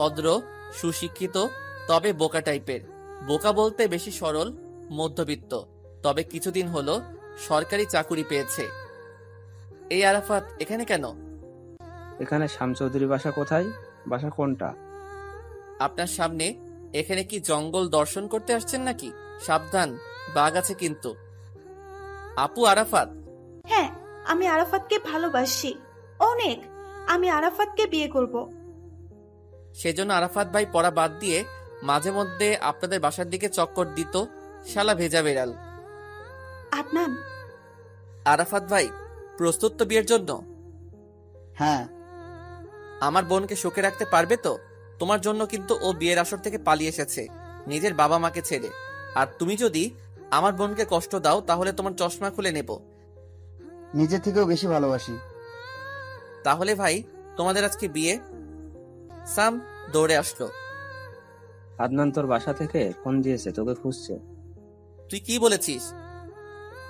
ভদ্র, সুশিক্ষিত, তবে বোকা টাইপের। বোকা বলতে বেশি সরল, মধ্যবিত্ত, তবে কিছুদিন হলো সরকারি চাকুরি পেয়েছে। এই আরাফাত এখানে কেন? এখানে শামচৌধুরী বাসা কোথায়? বাসা কোনটা? আপনার সামনে। এখানে কি জঙ্গল দর্শন করতে আসছেন নাকি? সাবধান, বাঘ আছে কিন্তু। আপু আরাফাত। হ্যাঁ, আমি আরাফাতকে ভালোবাসি অনেক। আমি আরাফাতকে বিয়ে করব। সেজন্য আরাফাত ভাই পড়া বাদ দিয়ে মাঝে মধ্যে আপনাদের বাসার দিকে চক্কর দিত। শালা ভেজা বেড়াল। আদনান, আরাফাত ভাই, প্রস্তুত তো বিয়ের জন্য? হ্যাঁ। আমার বোনকে সুখে রাখতে পারবে তো? তোমার জন্য কিন্তু ও বিয়ের আসর থেকে পালিয়ে এসেছে, নিজের বাবা মাকে ছেড়ে। আর তুমি যদি আমার বোনকে কষ্ট দাও তাহলে তোমার চশমা খুলে নেব। নিজে থেকেও বেশি ভালোবাসি। তাহলে ভাই, তোমাদের আজকে বিয়ে। সাম দৌড়ে আসলো। আদনান তোর বাসা থেকে ফোন দিয়েছে, তোকে খুঁজছে। তুই কি বলেছিস?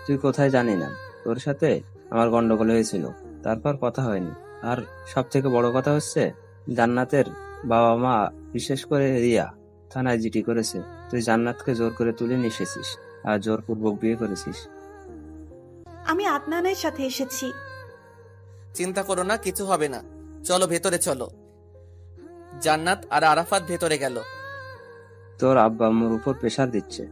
তুই কোথায় জানি না, তোর সাথে আমার গন্ডগোল হয়েছিল, তারপর কথা হয়নি। আর সব থেকে বড় কথা হচ্ছে, জান্নাতের বাবা মা, বিশেষ করে রিয়া, থানায় জিডি করেছে। তুই জান্নাতকে জোর করে তুলে নিয়ে এসেছিস আর জোরপূর্বক বিয়ে করেছিস। আমি আদনানের সাথে এসেছি। চিন্তা করো না, কিছু হবে না। চলো ভেতরে চলো। জান্নাত আর আরাফাত ভেতরে গেল। তোর আব্বা আম্মুর উপর প্রেশার দিচ্ছে।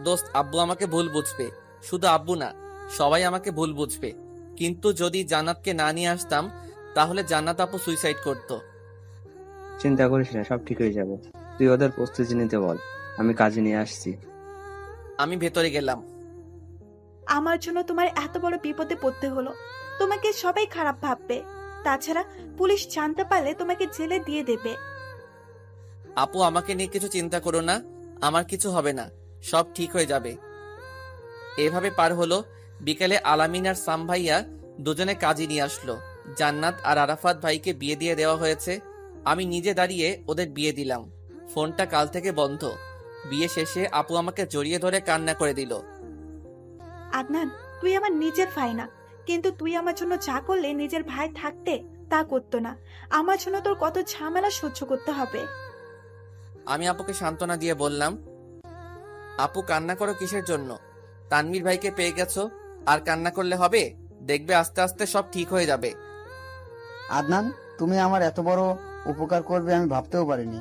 দোস্ত, আব্বু আমাকে ভুল বুঝবে। শুধু আব্বু না, সবাই আমাকে ভুল বুঝবে। কিন্তু যদি জান্নাতকে না নিয়ে আসতাম তাহলে জান্নাত আপু সুইসাইড করত। চিন্তা করিস না, সব ঠিক হয়ে যাবে। তুই ওদের প্রস্তুতি নিতে বল, আমি কাজে নিয়ে আসছি। আমি ভেতরে গেলাম। আমার জন্য তোমার এত বড় বিপদে পড়তে হলো। তোমাকে সবাই খারাপ ভাববে। তাছাড়া পুলিশ জানতে পারলে তোমাকে জেলে দিয়ে দেবে। আপু, আমাকে নিয়ে কিছু চিন্তা করো না, আমার কিছু হবে না, সব ঠিক হয়ে যাবে। এভাবে পার হলো বিকেলে। আলামিন আর সাম ভাইয়া দুজনে কাজী নিয়ে আসলো। জান্নাত আর আরাফাত ভাইকে বিয়ে দিয়ে দেওয়া হয়েছে। আমি নিজে দাঁড়িয়ে ওদের বিয়ে দিলাম। ফোনটা কাল থেকে বন্ধ। বিয়ে শেষে আপু আমাকে জড়িয়ে ধরে কান্না করে দিল। আদনান, তুই আমার নিজের ভাই না, কিন্তু তুই আমার জন্য যা করলে নিজের ভাই থাকতে তা করতো না। আমার জন্য তোর কত ঝামেলা সহ্য করতে হবে। আমি আপুকে সান্ত্বনা দিয়ে বললাম, আপু কান্না করো কিসের জন্য? তানভীর ভাইকে পেয়ে গেছো, আর কান্না করলে হবে? দেখবে আস্তে আস্তে সব ঠিক হয়ে যাবে। আদনান, তুমি আমার এত বড় উপকার করবে আমি ভাবতেও পারিনি।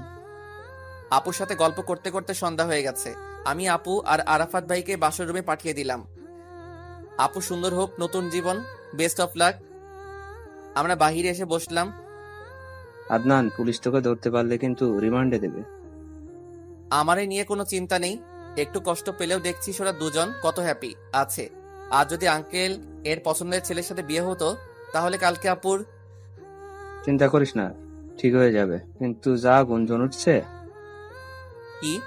আপুর সাথে গল্প করতে করতে সন্ধ্যা হয়ে গেছে। আমি আপু আর আরাফাত ভাইকে বাসর রুমে পাঠিয়ে দিলাম। আপু সুন্দর হোক নতুন জীবন, বেস্ট অফ লাক। আমরা বাহিরে এসে বসলাম। আদনান, পুলিশ তোকে ধরতে পারলে কিন্তু রিমান্ডে দেবে। আমারে নিয়ে কোনো চিন্তা নেই। একটু কষ্ট পেলেও দেখছিস ওরা দুজন কত হ্যাপি আছে। আর যদি আঙ্কেল এর পছন্দের ছেলের সাথে বিয়ে হতো তাহলে কালকে আপুর। চিন্তা করিস না, ঠিক হয়ে যাবে। কিন্তু যা গুঞ্জন উঠছে, কি?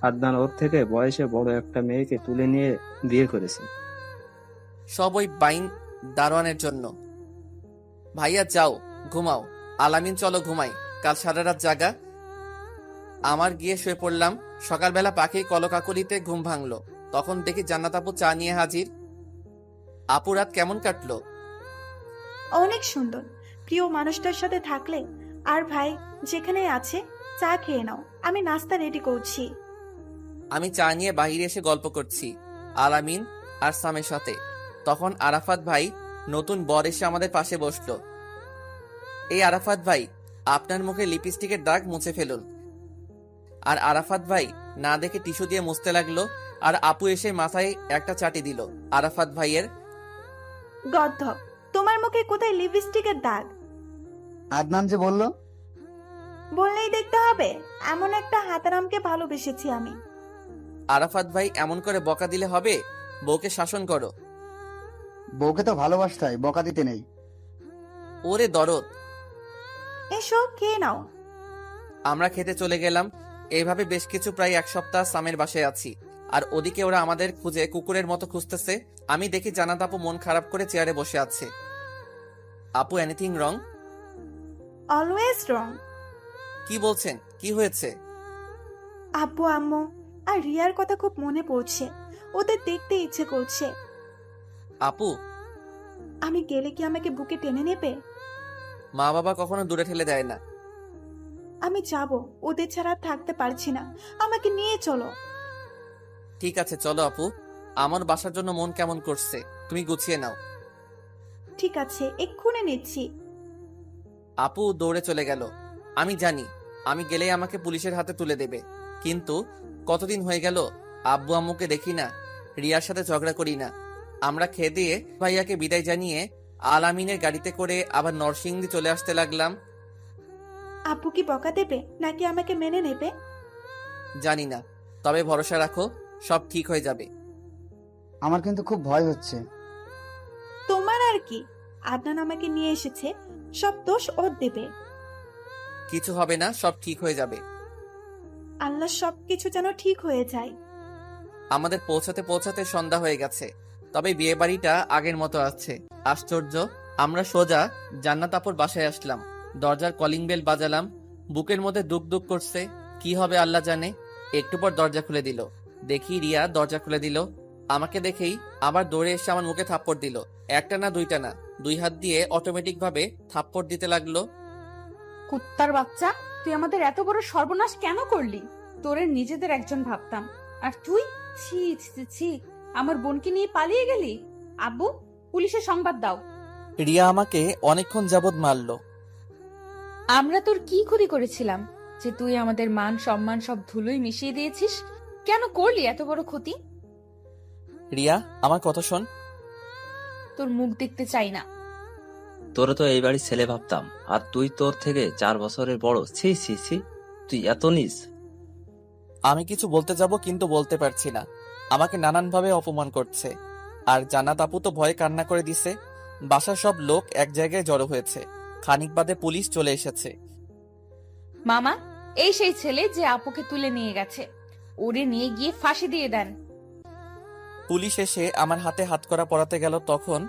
আদনান ওর থেকে বয়সে বড় একটা মেয়েকে তুলে নিয়ে বিয়ে করেছে। সব ওই বাইন দারোয়ানের জন্য। ভাইয়া যাও, ঘুমাও। আলামিন চলো ঘুমাই, কাল সারা রাত জাগা। আমার গিয়ে শুয়ে পড়লাম। সকালবেলা পাখি কলকাকলিতে ঘুম ভাঙলো। তখন দেখি জান্নাত আপু চা নিয়ে হাজির। আপু রাত কেমন কাটলো? অনেক সুন্দর। প্রিয় মানুষটার সাথে থাকলে। আর ভাই যেখানে আছে, চা খেয়ে নাও, আমি নাস্তা রেডি করছি। আমি চা নিয়ে বাহিরে এসে গল্প করছি আলামিন আর সামের সাথে। তখন আরাফাত ভাই নতুন বর এসে আমাদের পাশে বসলো। এই আরাফাত ভাই, আপনার মুখে লিপস্টিকের দাগ মুছে ফেলুন। আর আরাফাত ভাই না দেখে টিস্যু দিয়ে মুছতে লাগলো। আর আপু এসে মাথায় একটা চাটি দিল আরাফাত ভাইয়ের। গদ্ধ, তোমার মুখে কোথায় লিপস্টিকের দাগ? আদনান যে বলল। বললেই দেখতে হবে? এমন একটা হাতারামকে ভালোবেসেছি আমি। আরাফাত ভাই এমন করে বকা দিলে হবে? বউকে শাসন করো। বউকে তো ভালোবাসতে হয়, বকা দিতে নেই। ওরে দরদ। এসো খেয়ে নাও। আমরা খেতে চলে গেলাম। এইভাবে বেশ কিছু প্রায় এক সপ্তাহ সামের বাসায় আছি। আর ওদিকে ওরা আমাদের খুঁজে কুকুরের মতো খুঁজতেছে। আমি দেখি জান্নাত আপু মন খারাপ করে চেয়ারে বসে আছে। আপু, এনিথিং রং? অলওয়েজ রং। কি বলছেন? কি হয়েছে? আব্বু আম্মু আর রিয়ার কথা খুব মনে পড়ছে। ওদের দেখতে ইচ্ছে করছে। আপু, আমি গেলে কি আমাকে বুকে টেনে নেবে? মা বাবা কখনো দূরে ঠেলে দেয় না। আমি যাব, ওদের ছাড়া আর থাকতে পারছি না, আমাকে নিয়ে চলো। ঠিক আছে চলো আপু, আমার বাসার জন্য মন কেমন করছে, তুমি গুছিয়ে নাও। ঠিক আছে, এক্ষুনি নিচ্ছি। আপু দৌড়ে চলে গেল। আমি জানি আমি গেলেই আমাকে পুলিশের হাতে তুলে দেবে, কিন্তু কতদিন হয়ে গেল আব্বু আম্মুকে দেখি না, রিয়ার সাথে ঝগড়া করি না। আমরা খেয়ে দিয়ে ভাইয়াকে বিদায় জানিয়ে আলামিনের গাড়িতে করে আবার নরসিংদী চলে আসতে লাগলাম। আপু কি বকা দেবে নাকি আমাকে মেনে নেবে? জানি না, তবে ভরসা রাখো, সব ঠিক হয়ে যাবে। আমার কিন্তু খুব ভয় হচ্ছে। তোমার আর কি, আদনান আমাকে নিয়ে এসেছে, সব দোষ ওর দেবে। কিছু হবে না, সব ঠিক হয়ে যাবে। আল্লাহ সবকিছু যেন ঠিক হয়ে যায়। আমাদের পৌঁছাতে পৌঁছাতে সন্ধ্যা হয়ে গেছে, তবে বিয়ে বাড়িটা আগের মতো আছে। আশ্চর্য, আমরা সোজা জান্নাত আপুর বাসায় আসলাম। দরজার কলিং বেল বাজালাম, বুকের মধ্যে দুক দুক করছে, কি হবে আল্লাহ জানে। একটু পর দরজা খুলে দিল, দেখি রিয়া দরজা খুলে দিল। আমাকে দেখেই আবার দৌড়ে এসে আমার মুখে থাপ্পড় দিল। একটা না দুইটা না, 2 হাত দিয়ে অটোমেটিক ভাবে থাপ্পড় দিতে লাগলো। কুত্তার বাচ্চা, তুই আমাদের এত বড় সর্বনাশ কেন করলি? তোরে নিজেদের একজন ভাবতাম, আর তুই ছি ছি ছি, আমার বোনকে নিয়ে পালিয়ে গেলি। আব্বু, পুলিশে সংবাদ দাও। রিয়া আমাকে অনেকক্ষণ যাবৎ মারলো। আমরা তোর কি ক্ষতি করেছিলাম যে তুই আমাদের মান সম্মান সব ধুলোয় মিশিয়ে দিয়েছিস? কেন করলি এত বড় ক্ষতি? রিয়া আমার কথা শোন। তোর মুখ দেখতে চাই না। তোরে তো এই বাড়ির ছেলে ভাবতাম, আর তুই তোর থেকে 4 বছরের বড়। ছি ছি ছি, তুই এত নিস। আমি কিছু বলতে যাব কিন্তু বলতে পারছি না, আমাকে নানানভাবে অপমান করছে। আর জান্নাত আপু তো ভয়ে কান্না করে দিছে। বাসার সব লোক এক জায়গায় জড়ো হয়েছে, খানিক বাদে পুলিশ চলে এসেছে। মামা, এই সেই ছেলে যে আপুকে তুলে নিয়ে গেছে, ওরে নিয়ে গিয়ে ফাঁসি দিয়ে দেন। পুলিশ এসে আমার হাতে হাতকড়া পরাতে গেল, তখন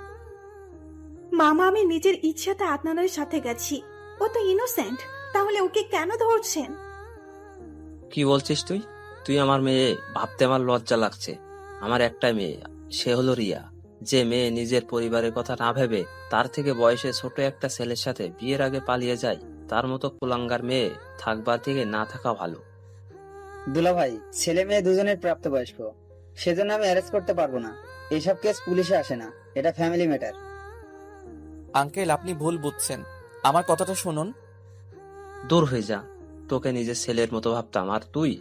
মামা, আমি নিজের ইচ্ছাতে আদনানের সাথে গেছি, ও তো ইনোসেন্ট, তাহলে ওকে কেন ধরছেন? কি বলছিস তুই? তুই আমার মেয়ে ভাবতে আমার লজ্জা লাগছে। আমার একটা মেয়ে, সে হলো রিয়া। যে মেয়ে নিজের পরিবারের কথা না ভেবে তার থেকে বয়সে ছোট একটা ছেলের সাথে বিয়ের আগে পালিয়ে যায়, তার মতো কুলাঙ্গার মেয়ে থাকবার থেকে না থাকা ভালো। দুলা ভাই, ছেলে মেয়ে দুজনের প্রাপ্তবয়স্ক, সেজন্য আমি অ্যারেস্ট করতে পারবো না। এইসব কেস পুলিশে আসে না, এটা ফ্যামিলি ম্যাটার। আঙ্কেল আপনি ভুল বুঝছেন, আমার কথাটা শুনুন। দূর হয়ে যা, তোকে নিজের ছেলের মতো ভাবতাম, আর তুই।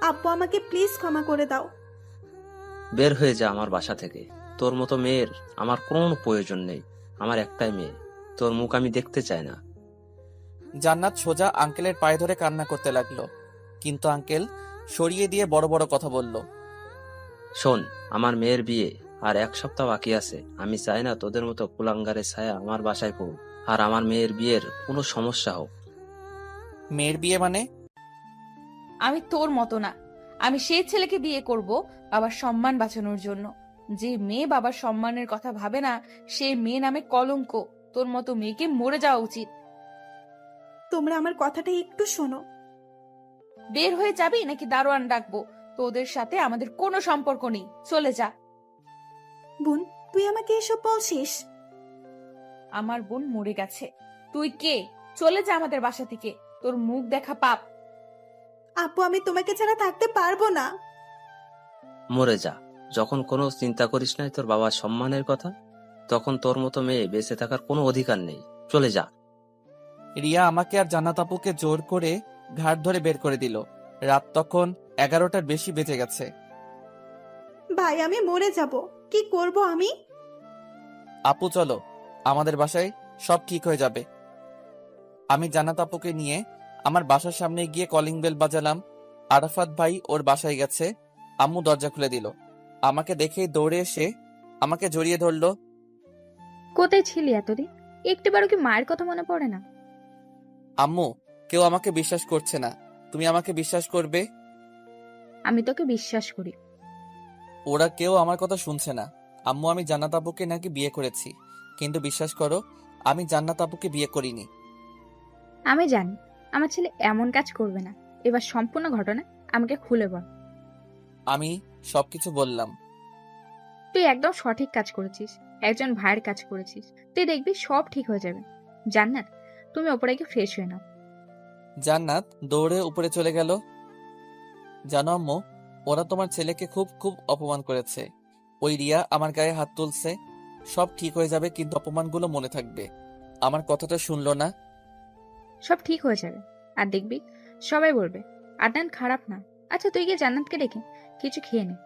আব্বু, আমাকে প্লিজ ক্ষমা করে দাও। বের হয়ে যা আমার বাসা থেকে। তোর মতো মেয়ের আমার কোনো প্রয়োজন নেই। আমার একটাই মেয়ে, তোর মুখ আমি দেখতে চাই না। জান্নাত সোজা আঙ্কেলের পায়ে ধরে কান্না করতে লাগলো, কিন্তু আঙ্কেল সরিয়ে দিয়ে বড় বড় কথা বলল। শোন, আমার মেয়ের বিয়ে আর 1 সপ্তাহ বাকি আছে। আমি চাই না তোদের মতো কুলাঙ্গারের ছায়া আমার বাসায় পড়ুক, আর আমার মেয়ের বিয়ের কোনো সমস্যা হোক। মেয়ের বিয়ে মানে? আমি তোর মতো না, আমি সেই ছেলেকে বিয়ে করব বাবার সম্মান বাঁচানোর জন্য। যে মেয়ে বাবার সম্মানের কথা ভাবে না, সে মেয়ে নামে কলঙ্ক। তোর মতো মেয়েকে মরে যাওয়া উচিত। তোমরা আমার কথাটা একটু শোনো। বের হয়ে যাবি নাকি দারোয়ান ডাকবো? তোদের সাথে আমাদের কোনো সম্পর্ক নেই, চলে যা। বোন, তুই আমাকে এসব বলছিস? আমার বোন মরে গেছে, তুই কে? চলে যা আমাদের বাসা থেকে, তোর মুখ দেখা পাপ। আপু, আমি তোমাকে ছাড়া থাকতে পারবো না। মরে যা। যখন কোনো চিন্তা করিস নাই তোর বাবার সম্মানের কথা, তখন তোর মতো মেয়ে বেঁচে থাকার কোনো অধিকার নেই। চলে যা। রিয়া আমাকে আর জান্নাত আপুকে জোর করে ঘাট ধরে বের করে দিল। রাত তখন 11টার বেশি বেজে গেছে। ভাই, আমি মরে যাব, কি করব আমি? আপু চলো, আমাদের বাসায় সব ঠিক হয়ে যাবে। আমি জান্নাত আপুকে নিয়ে আমার বাসার সামনে গিয়ে কলিং বেল বাজালাম। আরাফাত ভাই ওর বাসায় গেছে। আম্মু দরজা খুলে দিল, আমাকে দেখেই দৌড়ে এসে আমাকে জড়িয়ে ধরলো। কোথায় ছিলি এতদিন? একটিবারও কি মায়ের কথা মনে পড়ে না? আম্মু, কেউ আমাকে বিশ্বাস করছে না, তুমি আমাকে বিশ্বাস করবে। আমি তোকে বিশ্বাস করি। ওরা কেউ আমার কথা শুনছে না। আম্মু, আমি জান্নাত আপুকে নাকি বিয়ে করেছি, কিন্তু বিশ্বাস করো আমি জান্নাত আপুকে বিয়ে করিনি। আমি জানি আমার ছেলে এমন কাজ করবে না। এবার সম্পূর্ণ ঘটনা আমাকে খুলে বল। আমি সবকিছু বললাম। তুই একদম সঠিক কাজ করেছিস, একজন ভাইয়ের কাজ করেছিস। তুই দেখবি সব ঠিক হয়ে যাবে। জান্নাত, তুমি ওপরে গিয়ে ফ্রেশ হয়ে নাও। জান্নাত দৌড়ে উপরে চলে গেল। জানো আম্মু, ওরা তোমার ছেলেকে খুব খুব অপমান করেছে। ওই রিয়া আমার গায়ে হাত তুলছে। সব ঠিক হয়ে যাবে, কিন্তু অপমানগুলো মনে থাকবে। আমার কথাটা শুনলো না। সব ঠিক হয়ে যাবে। আর দেখবি সবাই বলবে আদনান খারাপ না। আচ্ছা তুই গিয়ে জান্নাতকে ডেকে কিছু খেয়ে নে।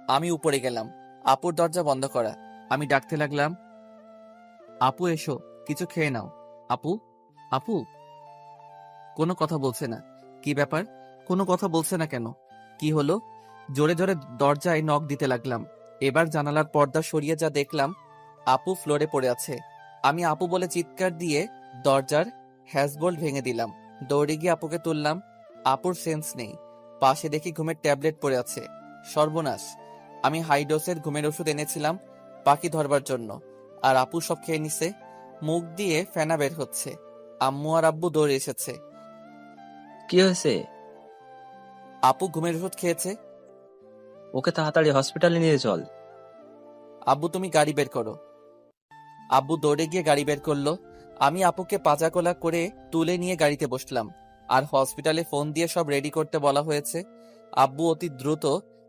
আমি উপরে গেলাম। আপুর দরজা বন্ধ করা। আমি ডাকতে লাগলাম, আপু এসো, কিছু খেয়ে নাও। আপু, আপু। কোনো কথা বলছে না। কি ব্যাপার? কোনো কথা বলছে না কেন? কি হলো? জোরে জোরে দরজায় নক দিতে লাগলাম। এবার জানালার পর্দা সরিয়ে যা দেখলাম, আপু ফ্লোরে পড়ে আছে। আমি আপু বলে চিৎকার দিয়ে দরজার হ্যাজবোল্ট ভেঙে দিলাম। দৌড়ে গিয়ে আপুকে তুললাম। আপুর সেন্স নেই। পাশে দেখি ঘুমের ট্যাবলেট পড়ে আছে। সর্বনাশ! আমি হাই ডোজের ঘুমের ওষুধ এনেছিলাম পাখি ধরবার জন্য, আর আপু সব খেয়ে নিছে। মুখ দিয়ে ফেনা বের হচ্ছে। আম্মু আর আব্বু দৌড়ে এসেছে। কি হয়েছে? আপু ঘুমের ওষুধ খেয়েছে। ওকে তাড়াতাড়ি হসপিটালে নিয়ে চল। আব্বু তুমি গাড়ি বের করো। আব্বু দৌড়ে গিয়ে গাড়ি বের করলো। আমি আপুকে পাজাকোলা করে তুলে নিয়ে গাড়িতে বসলাম। আর হসপিটালে ফোন দিয়ে সব রেডি করতে বলা হয়েছে। আব্বু অতি দ্রুত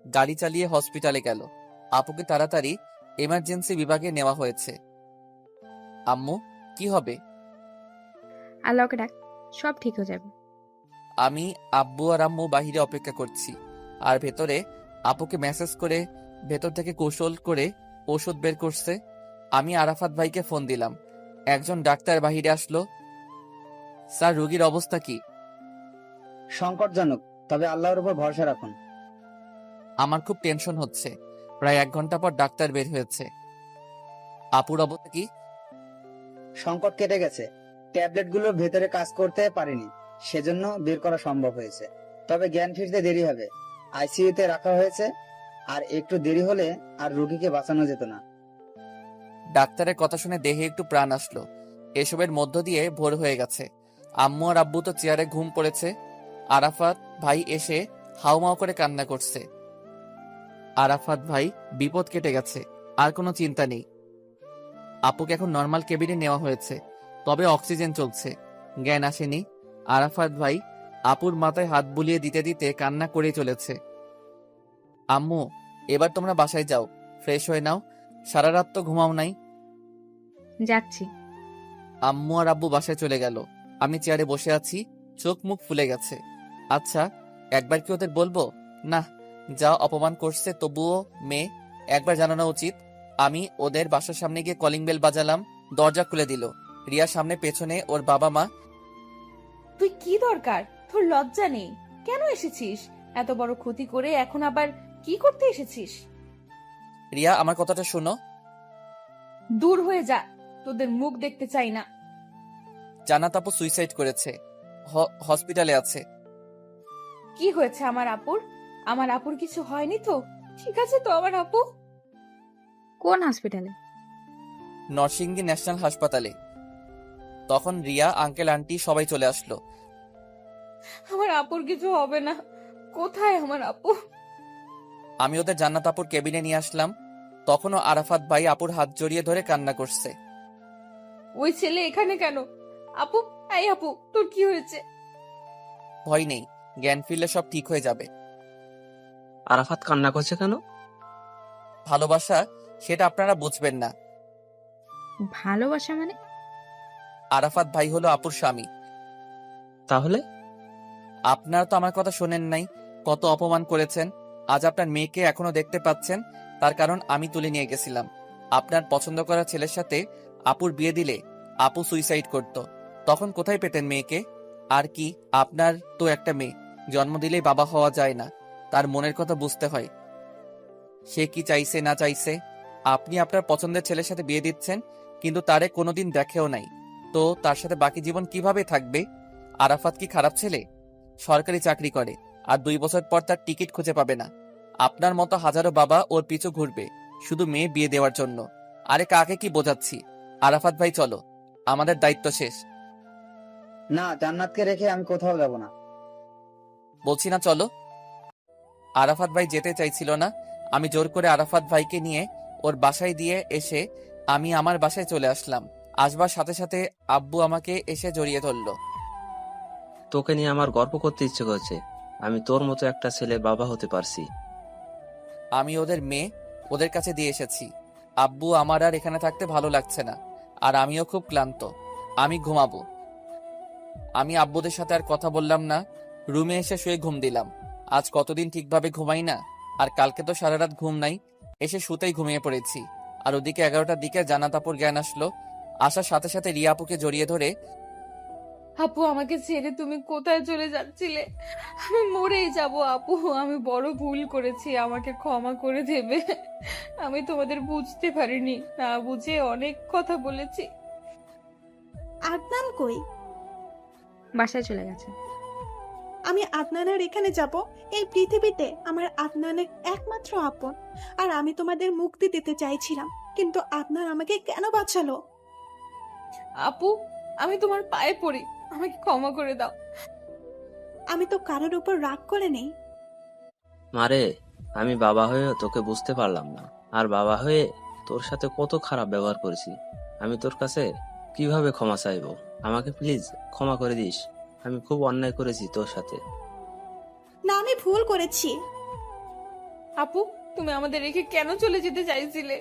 গাড়ি চালিয়ে হসপিটালে গেল। আপুকে তাড়াতাড়ি এমার্জেন্সি বিভাগে নেওয়া হয়েছে। আম্মু, কি হবে? আল্লাহকে ডাক, সব ঠিক হয়ে যাবে। আমি, আব্বু আর আম্মু বাহিরে অপেক্ষা করছি। আর ভেতরে আপুকে মেসেজ করে ভেতর থেকে কৌশল করে ওষুধ বের করছে। আমি আরাফাত ভাইকে ফোন দিলাম। একজন ডাক্তার বাহিরে আসলো। স্যার, রোগীর অবস্থা কি? সংকটজনক, তবে আল্লাহর উপর ভরসা রাখুন। আমার খুব টেনশন হচ্ছে। প্রায় 1 ঘন্টা পর ডাক্তার বের হয়েছে। আপুর অবস্থা কি? সংকট কেটে গেছে। ট্যাবলেট গুলো ভেতরে কাজ করতে পারেনি, সেজন্য বের করা সম্ভব হয়েছে। তবে জ্ঞান ফিরতে দেরি হবে। আইসিইউতে রাখা হয়েছে, আর একটু দেরি হলে আর রোগীকে বাঁচানো যেত না। ডাক্তারের কথা শুনে দেহে একটু প্রাণ আসলো। এসবের মধ্য দিয়ে ভোর হয়ে গেছে। আম্মু আর আব্বু তো চেয়ারে ঘুম পড়েছে। আরাফাত ভাই এসে হাউমাউ করে কান্না করছে। আরাফাত ভাই, বিপদ কেটে গেছে, আর কোনো চিন্তা নেই। আপুকে এখন নর্মাল কেবিনে নেওয়া হয়েছে, তবে অক্সিজেন চলছে। জ্ঞান আসেনি। আরাফাত ভাই আপুর মাথায় হাত বুলিয়ে দিতে দিতে কান্না করে চলেছে। আম্মু, এবার তোমরা বাসায় যাও, ফ্রেশ হয়ে নাও। সারা রাত তো ঘুমাও নাই। যাচ্ছি। আম্মু আর আব্বু বাসায় চলে গেল। আমি চেয়ারে বসে আছি, চোখ মুখ ফুলে গেছে। আচ্ছা, একবার কি ওদের বলবো? না, যা অপমান করছে তবুও মেয়ে, একবার জানানো উচিত। আমি ওদের বাসার সামনে গিয়ে কলিং বেল বাজালাম। দরজা খুলে দিল রিয়া, সামনে পেছনে ওর বাবা মা। তুই কি দরকার? তোর লজ্জা নেই? কেন এসেছিস? এত বড় ক্ষতি করে এখন আবার কি করতে এসেছিস? রিয়া, আমার কথাটা শোনো। দূর হয়ে যা, তোদের মুখ দেখতে চাই না। জান্নাত আপু সুইসাইড করেছে, হসপিটালে আছে। কি হয়েছে আমার আপুর? আমার আপুর কিছু হয়নি তো? ঠিক আছে তো আমার আপু? কোন হসপিটালে? নরসিংদী ন্যাশনাল হাসপাতালে। তখন রিয়া, আঙ্কেল আন্টি সবাই চলে আসলো। আমার আপুর কিছু হবে না। কোথায় আমার আপু? আমি ওদের জান্নাত আপুর কেবিনে নিয়ে আসলাম। তখনও আরাফাত ভাই আপুর হাত জড়িয়ে ধরে কান্না করছে। ওই ছেলে এখানে কেন? আপু, এই আপু, তোর কি হয়েছে? ভয় নেই, জ্ঞান ফিরলে সব ঠিক হয়ে যাবে। আরাফাত কান্না করছে কেন? ভালোবাসা, সেটা আপনারা বুঝবেন না। ভালোবাসা মানে? আরাফাত ভাই হলো আপুর স্বামী। তাহলে? আপনারা তো আমার কথা শোনেন নাই। কত অপমান করেছেন। আজ আপনার মেয়েকে এখনো দেখতে পাচ্ছেন, তার কারণ আমি তুলে নিয়ে গেছিলাম। আপনার পছন্দ করা ছেলের সাথে আপুর বিয়ে দিলে আপু সুইসাইড করত। তখন কোথায় পেতেন মেয়েকে? আর কি, আপনার তো একটা মেয়ে, জন্ম দিলেই বাবা হওয়া যায় না। তার মনের কথা বুঝতে হয়, সে কি চাইছে না চাইছে। আপনি আপনার পছন্দের ছেলের সাথে বিয়ে দিচ্ছেন, কিন্তু তারে কোনোদিন দেখেও নাই। তো তার সাথে বাকি জীবন কিভাবে থাকবে? আরাফাত কি খারাপ ছেলে? সরকারি চাকরি করে, আর 2 বছর পর তার টিকিট খুঁজে পাবে না। আপনার মতো হাজারো বাবা ওর পিছু ঘুরবে শুধু মেয়ে বিয়ে দেওয়ার জন্য। আরে কাকে কি বোঝাচ্ছি? আরাফাত ভাই চলো, আমাদের দায়িত্ব শেষ। না, জান্নাতকে রেখে আমি কোথাও যাব না। বলছি না চলো। আরাফাত ভাই যেতে চাইছিল না। আমি জোর করে আরাফাত ভাইকে নিয়ে ওর বাসায় দিয়ে এসে আমি আমার বাসায় চলে আসলাম। আসবার সাথে সাথে আব্বু আমাকে এসে জড়িয়ে ধরল। তোকে নিয়ে আমার গর্ব করতে ইচ্ছে করছে। আমি তোর মতো একটা ছেলের বাবা হতে পারছি। আমি ওদের মেয়ে ওদের কাছে দিয়ে এসেছি। আব্বু, আমার আর এখানে থাকতে ভালো লাগছে না, আর আমিও খুব ক্লান্ত। আমি ঘুমাবো। আমি আব্বুদের সাথে আর কথা বললাম না, রুমে এসে শুয়ে ঘুম দিলাম। আজ কতদিন ঠিকভাবে ঘুমাই না, আর কালকে তো সারা রাত ঘুম নাই, এসে শুতেই ঘুমিয়ে পড়েছি। আর ওদিকে 11টার দিকে জান্নাত আপুর জ্ঞান আসলো। আসার সাথে সাথে রিয়া আপুকে জড়িয়ে ধরে, আপু, আমাকে ছেড়ে তুমি কোথায় চলে যাচ্ছিলে? আমি মরেই যাব আপু। আমি বড় ভুল করেছি, আমাকে ক্ষমা করে দেবে। আমি তোমাদের বুঝতে পারিনি, না বুঝে অনেক কথা বলেছি। আদনান কই? বাসায় চলে গেছে। আমি আদনানের এখানে যাব? এই পৃথিবীতে আমার আদনানের একমাত্র আপন, আর আমি তোমাদের মুক্তি দিতে চাইছিলাম, কিন্তু আদনান আমাকে কেন বাঁচালো? আপু, আমি তোমার পায়ে পড়ি, আমাকে ক্ষমা করে দাও। আমি তো কারোর উপর রাগ করে নেই। মারে, আমি বাবা হয়েও তোকে বুঝতে পারলাম না। আর বাবা হয়ে তোর সাথে কত খারাপ ব্যবহার করেছি। আমি তোর কাছে কিভাবে ক্ষমা চাইবো? আমাকে প্লিজ ক্ষমা করে দিস। আমি খুব অন্যায় করেছি তোর সাথে। না, আমি ভুল করেছি। আপু, তুমি আমাদের রেখে কেন চলে যেতে চাইছিলে?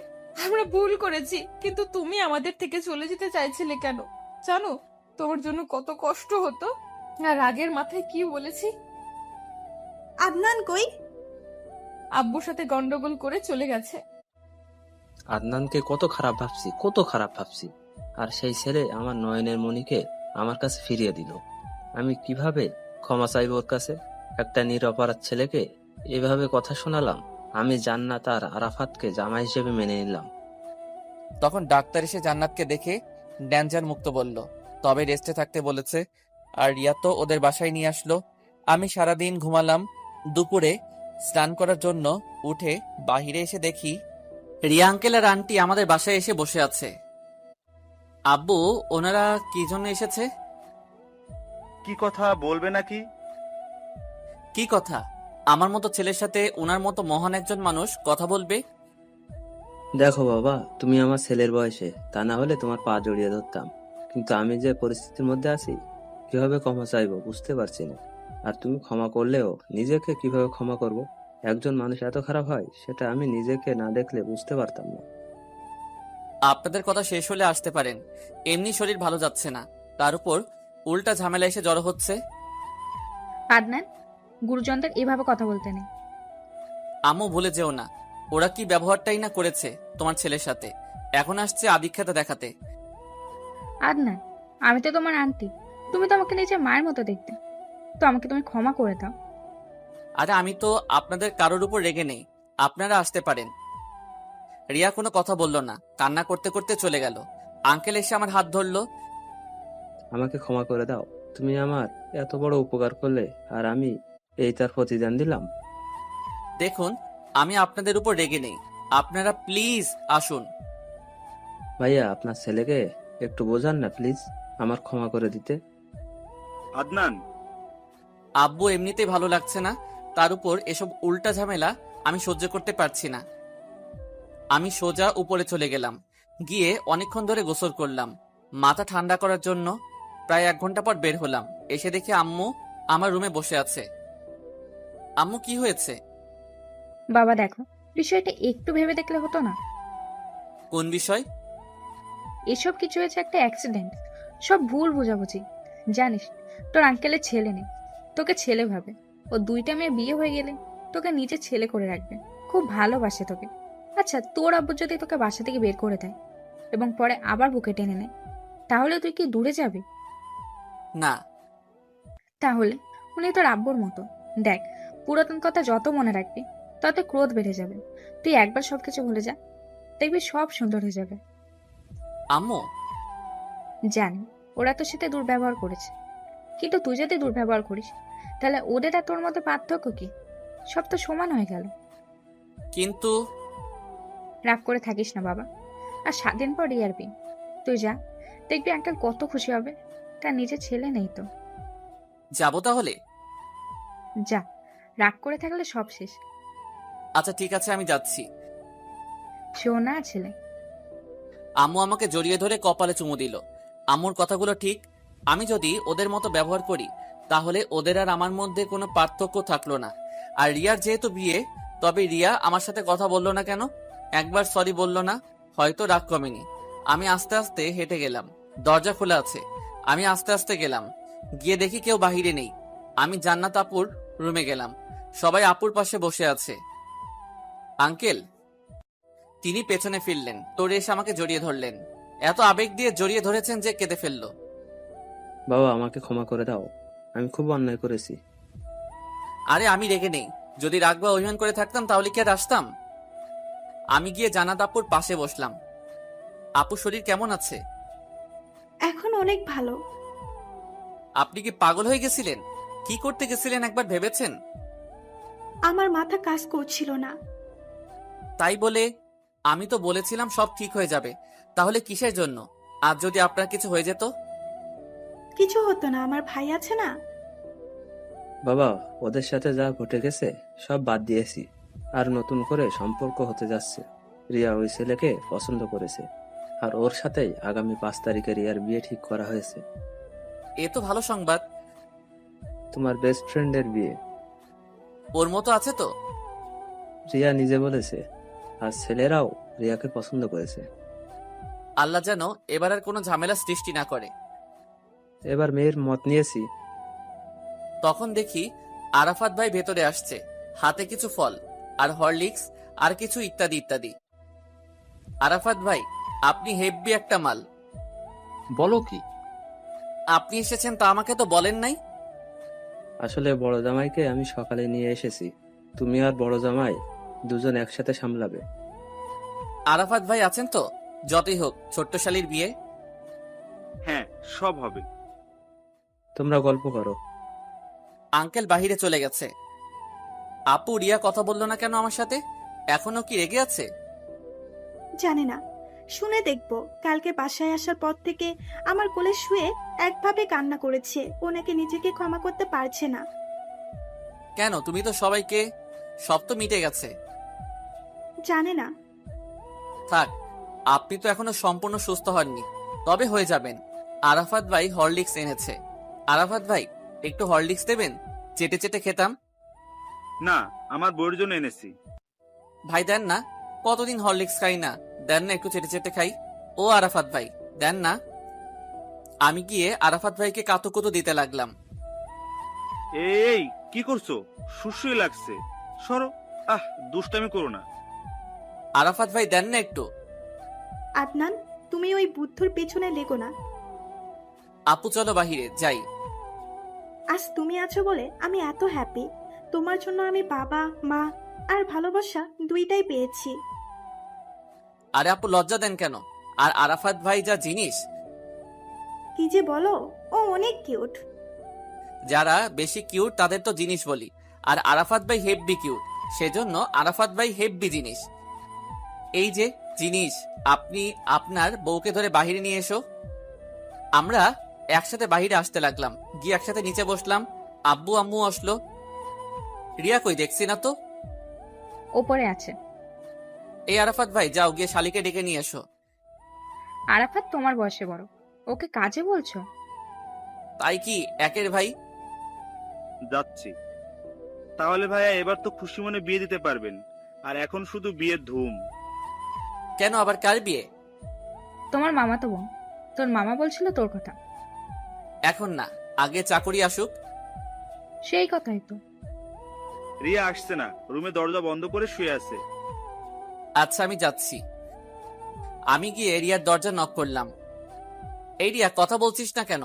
আমরা ভুল করেছি, কিন্তু তুমি আমাদের থেকে চলে যেতে চাইছিলে কেন? জানো তোমার জন্য কত কষ্ট হতো? আর রাগের মাথায় কি বলেছি? আদনান কই? আব্বুর সাথে গন্ডগোল করে চলে গেছে। আদনানকে কত খারাপ ভাবছি, কত খারাপ ভাবছি। আর সেই ছেলে আমার নয়নের মণিকে আমার কাছে ফিরিয়ে দিল। আমি কিভাবে ক্ষমা চাইবো ওর কাছে? একটা নিরপরাধ ছেলেকে এভাবে কথা শোনালাম। আমি জান্নাত আর আরাফাতকে জামাই হিসেবে মেনে নিলাম। তখন ডাক্তার এসে জান্নাতকে দেখে ড্যাঞ্জার মুক্ত বলল, তবে রেস্টে থাকতে বলেছে। আর রিয়া তো ওদের বাসায় নিয়ে আসলো। আমি সারাদিন ঘুমালাম। দুপুরে স্নান করার জন্য উঠে বাহিরে এসে দেখি রিয়া আঙ্কেল আর আন্টি আমাদের বাসায় এসে বসে আছে। আব্বু, ওনারা কি জন্য এসেছে? কি কথা বলবে নাকি? কি কথা? আমার মতো ছেলের সাথে ওনার মতো মহান একজন মানুষ কথা বলবে? দেখো বাবা, তুমি আমার ছেলের বয়সে, তা না হলে তোমার পা জড়িয়ে ধরতাম। কিন্তু আমি যে পরিস্থিতির মধ্যে আছি, কিভাবে ক্ষমা চাইবো বুঝতে পারছি না। আর তুমি ক্ষমা করলেও নিজেকে কিভাবে ক্ষমা করব? একজন মানুষ এত খারাপ হয়, সেটা আমি নিজেকে না দেখলে বুঝতে পারতাম না। আপনাদের কথা শেষ হলে আসতে পারেন। এমনি শরীর ভালো যাচ্ছে না, তার উপর উল্টা ঝামেলা এসে জড়ো হচ্ছে। আদনান, গুরুজনদের এভাবে কথা বলতে নেই। আম্মু, ভুলে যেও না, ওরা কি ব্যবহারটাই না করেছে তোমার ছেলের সাথে। এখন আসছে আদিক্ষেতা দেখাতে। আদনান, আমি তো তোমার আন্টি, তুমি তো আমাকে নিজের মায়ের মতো দেখতে। তো আমাকে তুমি ক্ষমা করে দাও। আরে আমি তো আপনাদের কারোর উপর রেগে নেই, আপনারা আসতে পারেন। রিয়া কোনো কথা বলল না, কান্না করতে করতে চলে গেল। আঙ্কেল এসে আমার হাত ধরলো। আমাকে ক্ষমা করে দাও। তুমি আমার এত বড় উপকার করলে, আর আমি এই তার প্রতিদান দিলাম। দেখুন, আমি আপনাদের উপর রেগে নেই, আপনারা প্লিজ আসুন। ভাইয়া, আপনার ছেলেকে একটু বোঝান না প্লিজ, আমার ক্ষমা করে দিতে। আদনান, আব্বু এমনিতেই ভালো লাগছে না, তার উপর এসব উল্টা ঝামেলা আমি সহ্য করতে পারছি না। আমি সোজা উপরে চলে গেলাম, গিয়ে অনেকক্ষণ ধরে গোসল করলাম মাথা ঠান্ডা করার জন্য। প্রায় 1 ঘন্টা পর বের হলাম, এসে দেখি আম্মু আমার রুমে বসে আছে। আম্মু, কি হয়েছে? বাবা দেখো, বিষয়টা একটু ভেবে দেখলে হতো না? কোন বিষয়? এসব কিছু হয়েছে একটা অ্যাক্সিডেন্ট, সব ভুল বোঝাবুঝি। জানিস, তোর আঙ্কেলের ছেলে নেই, তোকে ছেলে ভাবে। ও 2টা মেয়ে বিয়ে হয়ে গেলে তোকে নিজের ছেলে করে রাখবে, খুব ভালোবাসে তোকে। আচ্ছা, তোর আব্বু যদি তোকে বাসা থেকে বের করে দেয় এবং পরে আবার বুকে টেনে নেয়, তাহলে তুই কি দূরে যাবি? না। তাহলে উনি তোর আব্বুর মতো। দেখ, পুরাতন কথা যত মনে রাখবি তত ক্রোধ বেড়ে যাবে। তুই একবার সবকিছু ভুলে যা, দেখবি সব সুন্দর হয়ে যাবে। আম্মু, জানি ওরা তোর সাথে দুর্ব্যবহার করেছে, কিন্তু তুই যদি দুর্ব্যবহার করিস তাহলে ওদের আর তোর মধ্যে পার্থক্য কি? সব তো সমান হয়ে গেল। কিন্তু রাগ করে থাকিস না বাবা। আর 7 দিন পর রিয়ার বিয়ে, তুই যা, দেখবি আঙ্কেল কত খুশি হবে। তার নিজের ছেলে নেই তো। যাবো তাহলে? যা, রাগ করে থাকলে সব শেষ। আচ্ছা ঠিক আছে, আমি যাচ্ছি। সোনা ছেলে। আম্মু আমাকে জড়িয়ে ধরে কপালে চুমু দিল। আম্মুর কথাগুলো ঠিক, আমি যদি ওদের মতো ব্যবহার করি তাহলে ওদের আর আমার মধ্যে কোনো পার্থক্য থাকলো না। আর রিয়ার যেহেতু বিয়ে, তবে রিয়া আমার সাথে কথা বললো না কেন? একবার সরি বললো না? হয়তো রাগ কমেনি। আমি আস্তে আস্তে হেঁটে গেলাম। দরজা খোলা আছে। আমি আস্তে আস্তে গেলাম, গিয়ে দেখি কেউ বাহিরে নেই। আমি জান্নাত আপুর রুমে গেলাম। সবাই আপুর পাশে বসে আছে। আঙ্কেল। তিনি পেছনে ফিরলেন, তোরে এসে আমাকে জড়িয়ে ধরলেন। এত আবেগ দিয়ে জড়িয়ে ধরেছেন যে কেঁদে ফেললো। বাবা, আমাকে ক্ষমা করে দাও, আমি খুব অন্যায় করেছি। আরে আমি রেগে নেই। যদি রাগ বা অভিমান করে থাকতাম তাহলে কি আর আসতাম? আমি গিয়ে জান্নাত আপুর পাশে বসলাম। আপুর শরীর কেমন আছে? এখন অনেক ভালো। আপনি কি পাগল হয়ে গেছিলেন? কি করতে গেছিলেন একবার ভেবেছেন? আমার মাথা কাজ করছিল না। তাই বলে আমি তো বলেছিলাম সব ঠিক হয়ে যাবে। তাহলে কিসের জন্য? আর যদি আপনার কিছু হয়ে যেত? কিছু হতো না, আমার ভাই আছে না। বাবা, ওদের সাথে যা ঘটে গেছে সব বাদ দিয়েছি। আর নতুন করে সম্পর্ক হতে যাচ্ছে। রিয়া ওই ছেলেকে পছন্দ করেছে, আর ওর সাথেই আগামী 5 তারিখে রিয়ার বিয়ে ঠিক করা হয়েছে। এ তো ভালো সংবাদ। তোমার বেস্ট ফ্রেন্ডের বিয়ে। ওর মতো আছে তো? রিয়া নিজে বলেছে, আর ছেলেরাও রিয়াকে পছন্দ করেছে। আল্লাহ যেন এবার আর কোনো ঝামেলা সৃষ্টি না করে। এবার মেয়ের মত নিয়েছি। তখন দেখি আরাফাত ভাই ভেতরে আসছে, হাতে কিছু ফল আর হরলিক্স আর কিছু ইত্যাদি ইত্যাদি। আরাফাত ভাই, আপনি হেব্বি একটা মাল। বলো কি? আপনি এসেছেন তা আমাকে তো বলেন নাই। আসলে বড় জামাইকে আমি সকালে নিয়ে এসেছি। তুমি আর বড় জামাই দুজন একসাথে সামলাবে। আরাফাত ভাই আছেন তো? যতই হোক ছোট্ট শালীর বিয়ে। হ্যাঁ, সব হবে। তোমরা গল্প করো। আঙ্কেল বাহিরে চলে গেছে। আপু রিয়া কথা বললো না কেন আমার সাথে? এখনো কি রেগে আছে? জানি না, শুনে দেখবো। কালকে বাসায় আসার পর থেকে আমার কোলে শুয়ে একভাবে কান্না করেছে। ও নাকি নিজেকে ক্ষমা করতে পারছে না। কেন? তুমি তো সবাইকে, সব তো মিটে গেছে। জানে না। থাক, আপনি তো এখনো সম্পূর্ণ সুস্থ হননি, তবে হয়ে যাবেন। আরাফাত ভাই হরলিক্স এনেছে। আরাফাত ভাই, একটু হরলিক্স দেবেন? চেটে চেটে খেতাম। না, আমার বউয়ের জন্য এনেছি। ভাই দেন না, কতদিন হরলিক্স খাই না। দেন না, একটু চেটে চেটে খাই। ও আরাফাত ভাই, দেন না। আমি গিয়ে আরাফাত ভাইকে কাতুকুতু দিতে লাগলাম। এই কি করছো? সুসুই লাগছে। সরো। দুষ্টামি করো না। আরাফাত ভাই দেন না একটু। আদনান, তুমি ওই বুদ্ধর পেছনে লেগো না। আপু চলো বাহিরে যাই। আজ তুমি আছো বলে আমি এত হ্যাপি। তোমার জন্য আমি বাবা, মা আর ভালোবাসা দুইটাই পেয়েছি। আরে আপু লজ্জা দেন কেন? আর আরাফাত ভাই যা জিনিস। কি যে বলো, ও অনেক কিউট। যারা বেশি কিউট তাদের তো জিনিস বলি, আর আরাফাত ভাই হেব্বি কিউট, সেজন্য আরাফাত ভাই হেব্বি জিনিস। এই যে জিনিস, আপনি আপনার বউকে ধরে বাহিরে নিয়ে এসো। আমরা একসাথে বাহিরে আসতে লাগলাম, গিয়ে একসাথে নিচে বসলাম। আব্বু আম্মু আসলো। রিয়া কই দেখছি না তো? ওপরে আছে। এই আরাফাত ভাই যাও গিয়ে শালিকে ডেকে নিয়ে এসো। আরাফাত তোমার বয়সে বড়, ওকে কাজে বলছো? তাই কি একের ভাই? যাচ্ছি। তাহলে ভাইয়া এবার তো খুশি মনে বিয়ে দিতে পারবেন। আর এখন শুধু বিয়ের ধুম। কেন আবার কার বিয়ে? তোমার মামা তো বোন, তোর মামা বলছিল তোর কথা। এখন না, আগে চাকরি আসুক। সেই কথাই তো। রিয়া আসছে না, রুমে দরজা বন্ধ করে শুয়ে আছে। আচ্ছা আমি যাচ্ছি। আমি গিয়ে রিয়ার দরজা নক করলাম। এই রিয়া, কথা বলছিস না কেন?